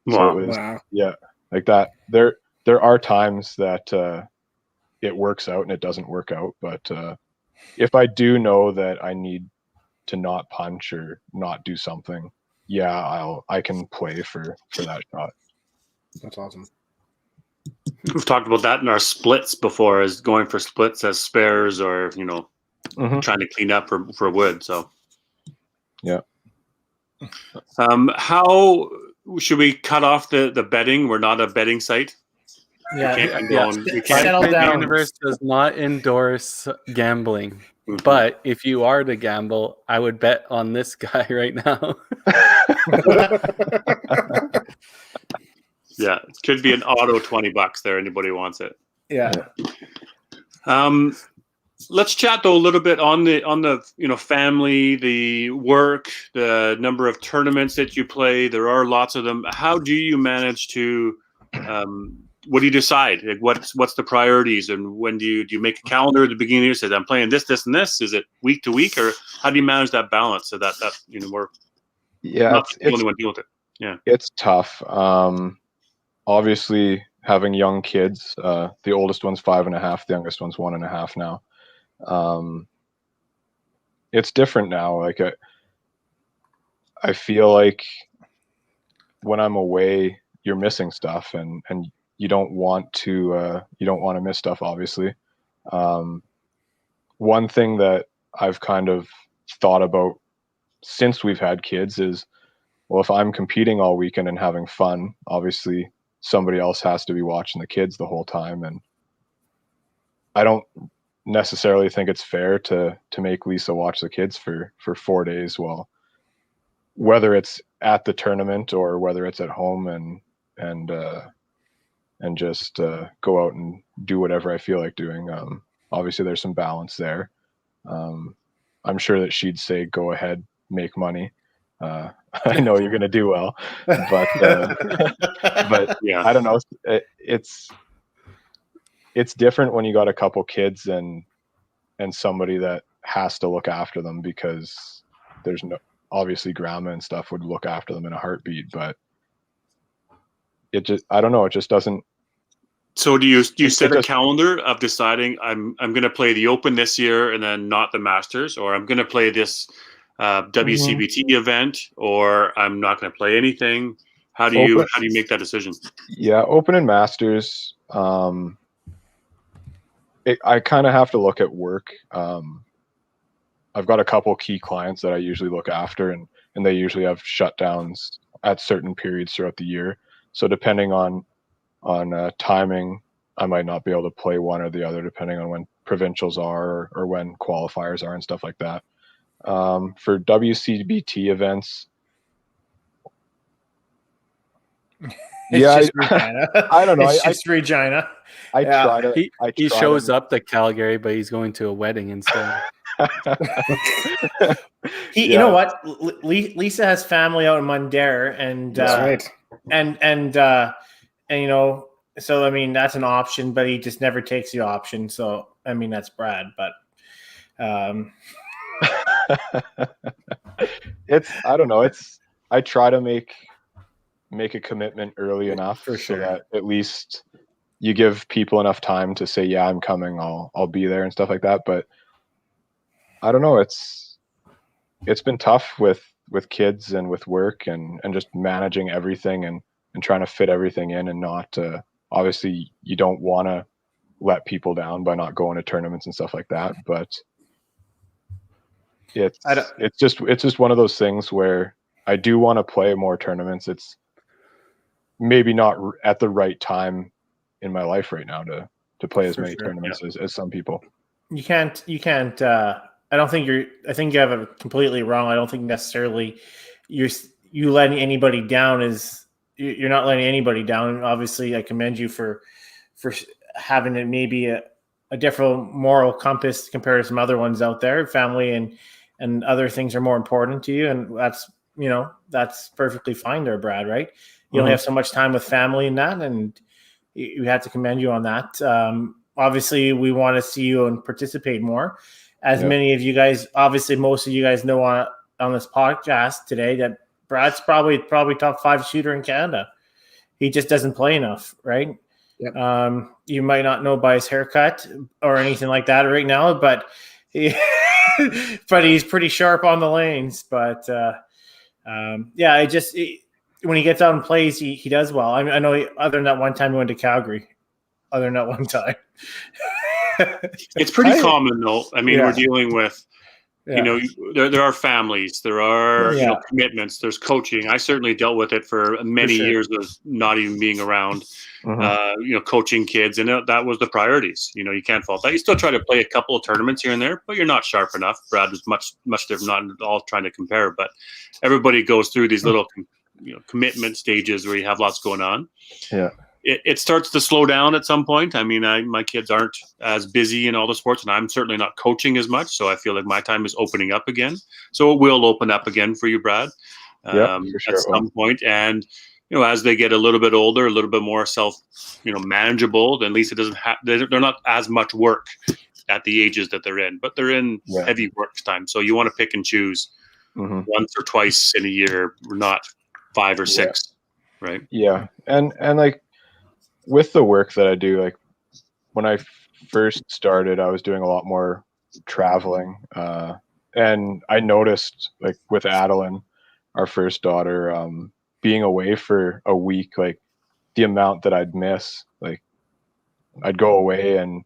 Wow. So it was, yeah, like that. There are times that it works out and it doesn't work out, but if I do know that I need to not punch or not do something, yeah, I can play for that shot. That's awesome. We've talked about that in our splits before, as going for splits as spares, or trying to clean up for wood. So yeah. How should we cut off the betting? We're not a betting site. Yeah, we can't settle The down. universe does not endorse gambling. But if you are to gamble, I would bet on this guy right now. Yeah, it could be an auto $20 there. Anybody wants it? Yeah. Let's chat though a little bit on the family, the work, the number of tournaments that you play. There are lots of them. How do you manage to? What do you decide? Like what's the priorities, and when do you make a calendar at the beginning of the year? Say I'm playing this, this, and this. Is it week to week, or how do you manage that balance so that we're not the only one deal with it? Yeah, it's tough. Obviously, having young kids, the oldest one's 5.5, the youngest one's 1.5 now. It's different now. Like I feel like when I'm away, you're missing stuff, and you don't want to miss stuff, obviously. One thing that I've kind of thought about since we've had kids is, well, if I'm competing all weekend and having fun, obviously somebody else has to be watching the kids the whole time, and I don't necessarily think it's fair to make Lisa watch the kids for 4 days. Well, whether it's at the tournament or whether it's at home and just go out and do whatever I feel like doing. Obviously there's some balance there. I'm sure that she'd say, go ahead, make money. I know you're going to do well, but yeah, I don't know. It's different when you got a couple kids and somebody that has to look after them, because there's obviously grandma and stuff would look after them in a heartbeat, but I don't know. It just doesn't. So do you set a calendar of deciding I'm going to play the Open this year and then not the Masters, or I'm going to play this WCBT event, or I'm not going to play anything? How do you make that decision? Yeah, Open and Masters. I kind of have to look at work. I've got a couple key clients that I usually look after, and they usually have shutdowns at certain periods throughout the year. So depending on timing, I might not be able to play one or the other, depending on when provincials are or when qualifiers are and stuff like that. For WCBT events, I don't know. It's just Regina. He shows up to Calgary, but he's going to a wedding instead. You know what? Lisa has family out in Mundare, and that's right. And so I mean that's an option, but he just never takes the option. So I mean that's Brad, but I don't know. I try to make a commitment early enough so that at least you give people enough time to say, yeah, I'm coming, I'll be there and stuff like that. But I don't know. It's been tough with kids and with work and just managing everything and trying to fit everything in, and not obviously you don't want to let people down by not going to tournaments and stuff like that. But it's just one of those things where I do want to play more tournaments. It's maybe not at the right time in my life right now to play as many tournaments as some people. You can't I think you have it completely wrong. I don't think necessarily you letting anybody down you're not letting anybody down. Obviously I commend you for having it maybe a different moral compass compared to some other ones out there. Family and other things are more important to you, and that's perfectly fine there, Brad, right? You only have so much time with family and that, and you have to commend you on that. Obviously we want to see you and participate more. As many of you guys, obviously most of you guys know on this podcast today that Brad's probably top 5 shooter in Canada. He just doesn't play enough, right? Yep. You might not know by his haircut or anything like that right now, but but he's pretty sharp on the lanes. But when he gets out and plays, he does well. I know other than that one time he went to Calgary. Other than that one time. It's pretty common though. I mean, we're dealing with, there are families, there are commitments, there's coaching. I certainly dealt with it for many years of not even being around, coaching kids, and that was the priorities. You can't fault that. You still try to play a couple of tournaments here and there, but you're not sharp enough. Brad was much different, not at all trying to compare, but everybody goes through these little commitment stages where you have lots going on. Yeah. It starts to slow down at some point. I mean, my kids aren't as busy in all the sports, and I'm certainly not coaching as much. So I feel like my time is opening up again. So it will open up again for you, Brad, For sure at some point. And as they get a little bit older, a little bit more manageable, then at least it doesn't have. They're not as much work at the ages that they're in, but they're in heavy work time. So you want to pick and choose once or twice in a year, not 5 or 6, right? Yeah, and like with the work that I do, like when I first started, I was doing a lot more traveling, and I noticed, like with Adeline, our first daughter, being away for a week, like the amount that I'd miss. Like I'd go away and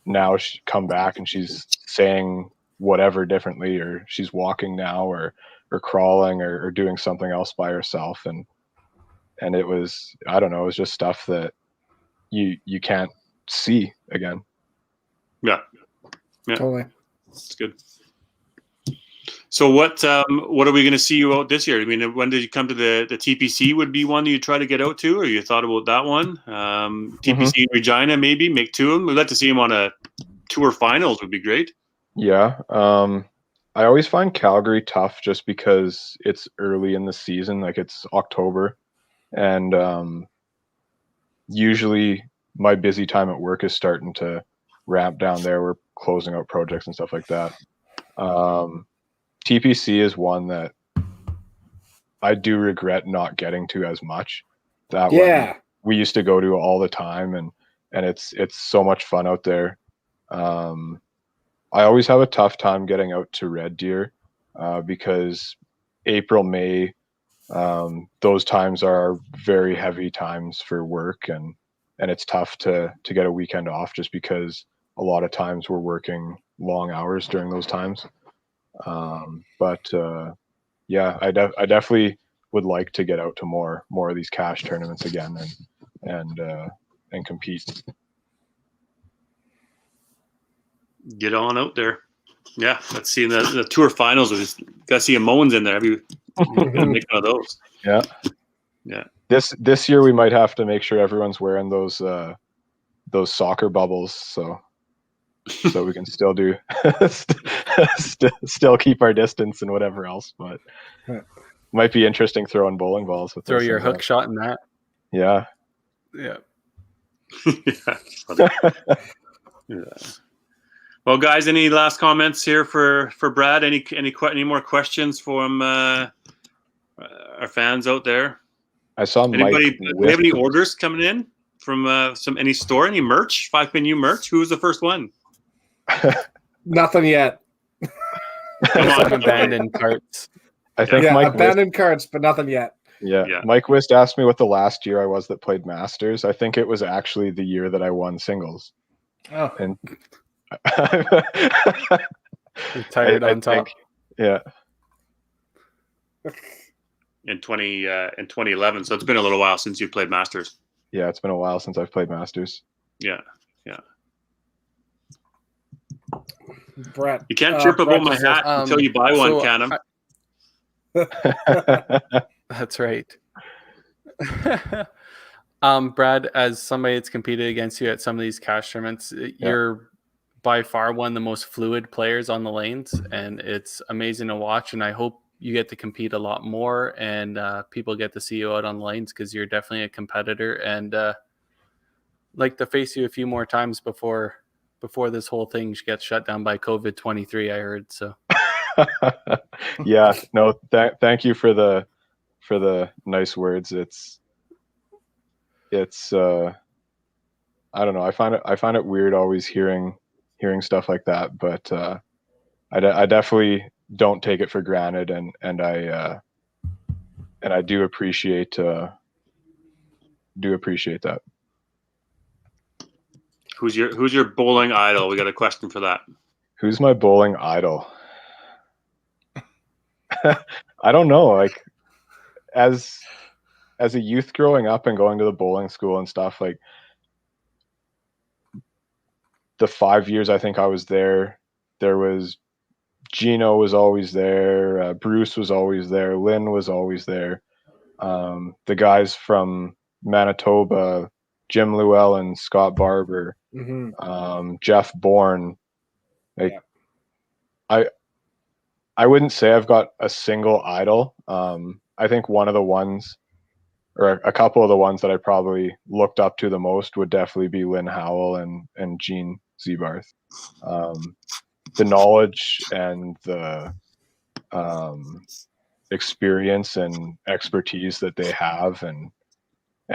now she'd come back and she's saying whatever differently, or she's walking now or crawling or doing something else by herself. And it was, I don't know, it was just stuff that you can't see again. Yeah. Totally. That's good. So what are we going to see you out this year? I mean, when did you come to the TPC? Would be one that you try to get out to, or you thought about that one? TPC in Regina, maybe make 2 of them. We'd like to see him on a tour finals. Would be great. Yeah. I always find Calgary tough just because it's early in the season, like it's October, and usually my busy time at work is starting to ramp down there. We're closing out projects and stuff like that. TPC is one that I do regret not getting to as much. That one we used to go to all the time, and it's so much fun out there. I always have a tough time getting out to Red Deer because April, May, those times are very heavy times for work, and it's tough to get a weekend off just because a lot of times we're working long hours during those times. Yeah, I definitely would like to get out to more of these cash tournaments again and compete. Get on out there. Yeah, let's see the tour finals. We just got to see a Moens in there. Have you make one of those? Yeah. This year we might have to make sure everyone's wearing those soccer bubbles, so we can still do still keep our distance and whatever else. But might be interesting throwing bowling balls with throw your hook shot in that. Yeah. Yeah. Well, guys, any last comments here for Brad? Any more questions from our fans out there? I saw anybody. Do we have any orders coming in from any store? Any merch? 5-pin U merch? Who was the first one? Nothing yet. Come on, abandoned carts. I think Mike abandoned carts, but nothing yet. Yeah. Mike Wist asked me what the last year I was that played Masters. I think it was actually the year that I won singles. Oh, and retired on top. Yeah. In 2011, so it's been a little while since you played Masters. Yeah, it's been a while since I've played Masters. Yeah. Brett, you can't chirp about my hat until you buy one, Canham. That's right. Brad, as somebody that's competed against you at some of these cash tournaments, you're by far one of the most fluid players on the lanes, and it's amazing to watch. And I hope you get to compete a lot more, and people get to see you out on the lanes because you're definitely a competitor, and like to face you a few more times before this whole thing gets shut down by COVID-23. I heard so. Yeah, no, thank you for the nice words. It's I don't know. I find it weird always hearing stuff like that, but I definitely don't take it for granted, and I do appreciate that. Who's your bowling idol? We got a question for that. Who's my bowling idol? I don't know. Like as a youth growing up and going to the bowling school and stuff, like the 5 years I think I was there was Gino was always there, Bruce was always there, Lynn was always there. the guys from Manitoba, Jim Llewellyn, Scott Barber, Jeff Bourne. Like, I wouldn't say I've got a single idol. I think one of the ones, or a couple of the ones that I probably looked up to the most would definitely be Lynn Howell and Gene Zebarth. The knowledge and the experience and expertise that they have, and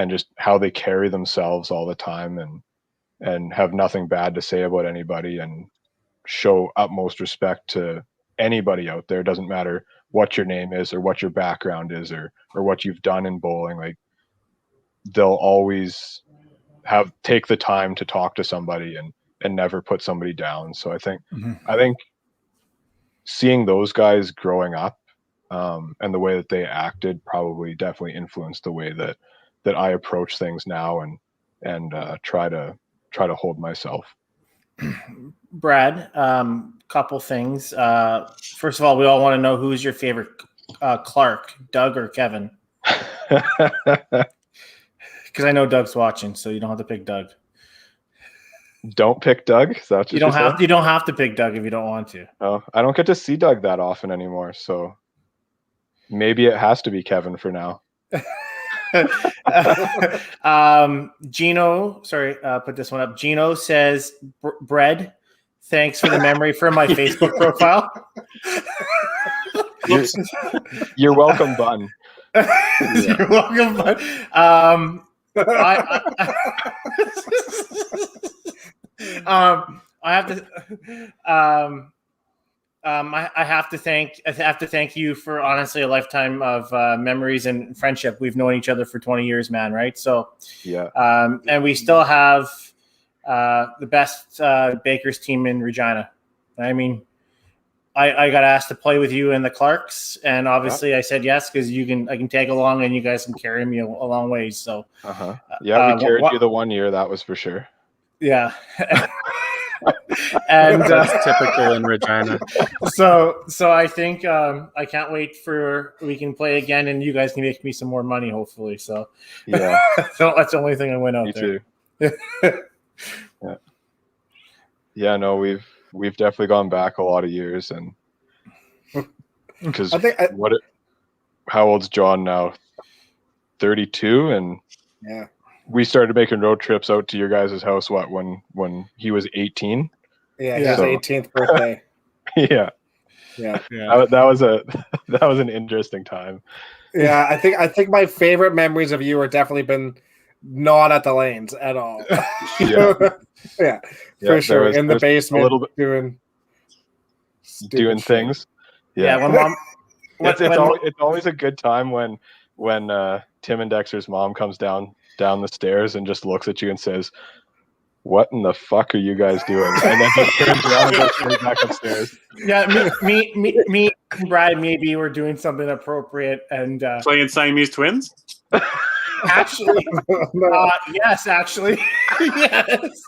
just how they carry themselves all the time, and have nothing bad to say about anybody, and show utmost respect to anybody out there. It doesn't matter what your name is or what your background is or what you've done in bowling. Like, they'll always take the time to talk to somebody and never put somebody down. So I think seeing those guys growing up, and the way that they acted probably definitely influenced the way that I approach things now and try to hold myself. Brad, couple things. First of all, we all want to know who's your favorite Clark, Doug or Kevin? Because I know Doug's watching, so you don't have to pick Doug. Don't pick Doug? Is that what you don't have to pick Doug if you don't want to. Oh, I don't get to see Doug that often anymore, so maybe it has to be Kevin for now. Gino, put this one up. Gino says, "Bread, thanks for the memory for my Facebook profile." You're welcome, Bun. You're welcome, Bun. I have to thank you for honestly a lifetime of memories and friendship. We've known each other for 20 years, man. Right. So, yeah. And we still have the best Bakers team in Regina. I mean, I got asked to play with you and the Clarks, and obviously I said yes, because I can tag along and you guys can carry me a long ways. So, yeah, we carried you the 1 year, that was for sure. Yeah. And that's typical in Regina. So I think I can't wait for we can play again, and you guys can make me some more money, hopefully. So yeah, so that's the only thing I went out me there. Too. Yeah. No, we've definitely gone back a lot of years, and because how old's John now? 32, and yeah. We started making road trips out to your guys' house. When he was 18? Yeah, his 18th birthday. Yeah. That was an interesting time. Yeah, I think my favorite memories of you are definitely been not at the lanes at all. Yeah, for sure. In the basement, a little bit doing things. Yeah, when mom. It's always a good time when Tim and Dexter's mom comes down the stairs and just looks at you and says, "What in the fuck are you guys doing?" And then he turns around and goes straight back upstairs. Yeah, me and Brad maybe were doing something appropriate and playing Siamese twins. Actually, yes, actually, yes.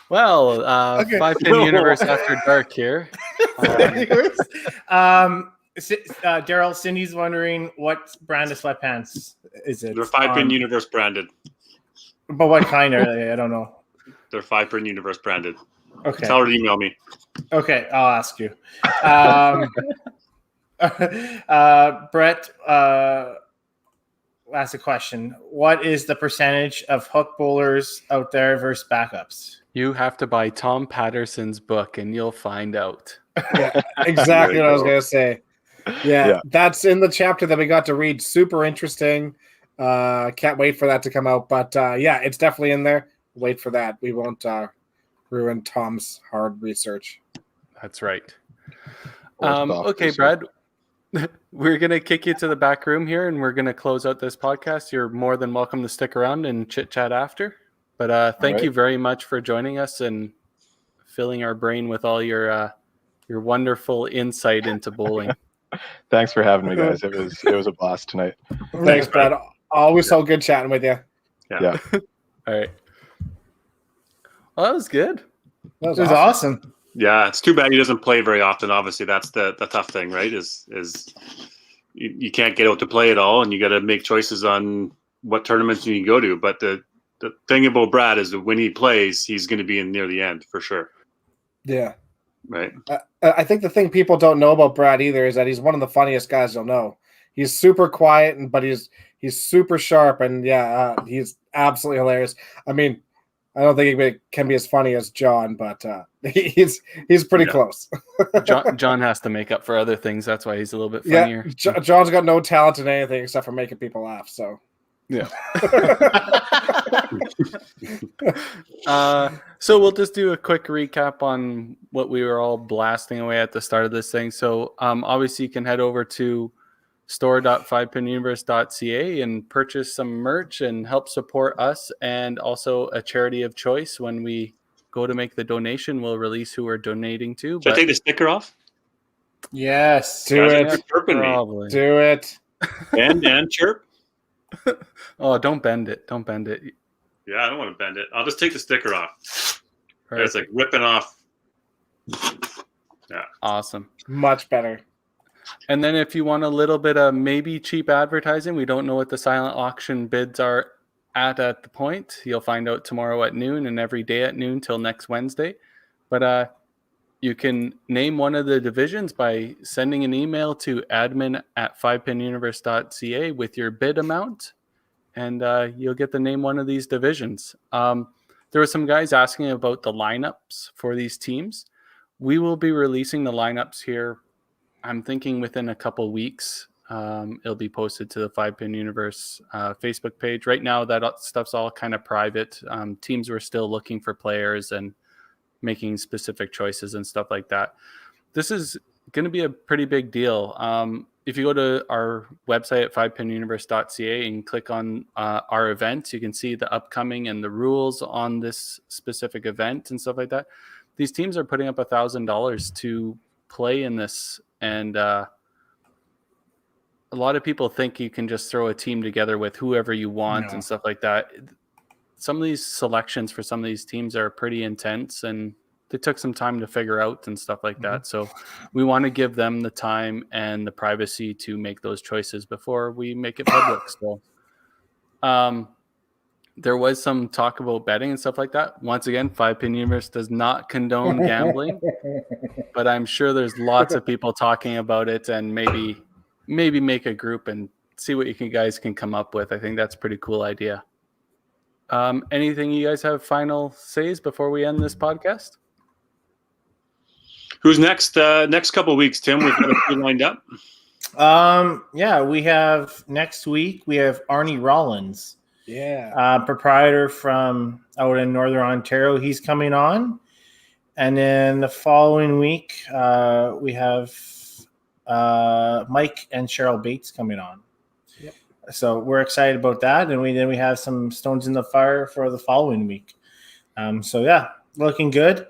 Well, 5-Pin Universe After Dark here. Daryl, Cindy's wondering what brand of sweatpants is it? They're 5-Pin Universe branded. But what kind are they? I don't know. They're 5-Pin Universe branded. Okay. Tell her to email me. Okay, I'll ask you. Brett asked a question. What is the percentage of hook bowlers out there versus backups? You have to buy Tom Patterson's book and you'll find out. Yeah, exactly what I was going to say. Yeah, that's in the chapter that we got to read. Super interesting. Can't wait for that to come out. But yeah, it's definitely in there. Wait for that. We won't ruin Tom's hard research. That's right. Okay, Brad, we're going to kick you to the back room here and we're going to close out this podcast. You're more than welcome to stick around and chit chat after. But thank you very much for joining us and filling our brain with all your wonderful insight into bowling. Thanks for having me, guys. It was a blast tonight. Thanks, Brad. Always so good chatting with you. Yeah. All right. Well, that was good. That was awesome. Yeah, it's too bad he doesn't play very often. Obviously, that's the tough thing, right? Is you can't get out to play at all, and you got to make choices on what tournaments you can go to. But the thing about Brad is that when he plays, he's going to be in near the end for sure. Yeah. Right. I think the thing people don't know about Brad either is that he's one of the funniest guys you'll know. He's super quiet, but he's super sharp, and he's absolutely hilarious. I mean, I don't think he can be as funny as John, but he's pretty close. John has to make up for other things. That's why he's a little bit funnier. Yeah, John's got no talent in anything except for making people laugh. So yeah. So we'll just do a quick recap on what we were all blasting away at the start of this thing. So obviously you can head over to store.5pinuniverse.ca and purchase some merch and help support us, and also a charity of choice. When we go to make the donation, we'll release who we're donating to. Should I take the sticker off? Yes. Do it. You're chirping me. Probably. Do it. And chirp. Oh, don't bend it. Don't bend it. Yeah, I don't want to bend it. I'll just take the sticker off. Right. It's like ripping off. Yeah. Awesome. Much better. And then if you want a little bit of maybe cheap advertising, we don't know what the silent auction bids are at the point. You'll find out tomorrow at noon and every day at noon till next Wednesday. But you can name one of the divisions by sending an email to admin@5pinuniverse.ca with your bid amount, and you'll get to name one of these divisions. There were some guys asking about the lineups for these teams. We will be releasing the lineups here, I'm thinking within a couple weeks. It'll be posted to the 5-Pin Universe Facebook page. Right now, that stuff's all kind of private. Teams were still looking for players and making specific choices and stuff like that. This is going to be a pretty big deal. If you go to our website at 5pinuniverse.ca and click on our events, you can see the upcoming and the rules on this specific event and stuff like that. These teams are putting up $1,000 to play in this, and a lot of people think you can just throw a team together with whoever you want and stuff like that. Some of these selections for some of these teams are pretty intense, and they took some time to figure out and stuff like that. So we want to give them the time and the privacy to make those choices before we make it public. So there was some talk about betting and stuff like that. Once again, 5-Pin Universe does not condone gambling, but I'm sure there's lots of people talking about it, and maybe make a group and see what you guys can come up with. I think that's a pretty cool idea. Anything you guys have final says before we end this podcast? Who's next? Next couple of weeks, Tim. We've got a few lined up. We have next week. We have Arnie Rollins, proprietor from out in Northern Ontario. He's coming on, and then the following week we have Mike and Cheryl Bates coming on. So we're excited about that, and we have some stones in the fire for the following week. Looking good.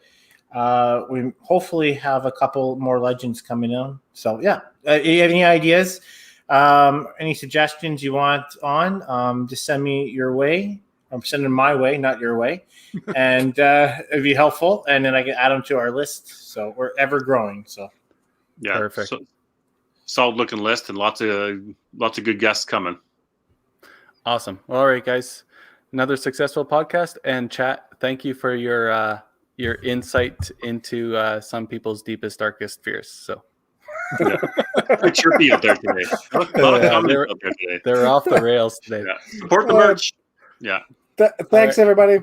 We hopefully have a couple more legends coming in. So you have any ideas, any suggestions you want on? Just send me your way. I'm sending my way, not your way, and it'd be helpful. And then I can add them to our list. So we're ever growing. So yeah, perfect. So, solid looking list and lots of good guests coming. Awesome. Well, all right, guys, another successful podcast. And chat, thank you for your insight into some people's deepest, darkest fears. So pretty chirpy out there today. A lot of comments out there today. They're off the rails today. Yeah. Support the merch. Yeah. Thanks, everybody.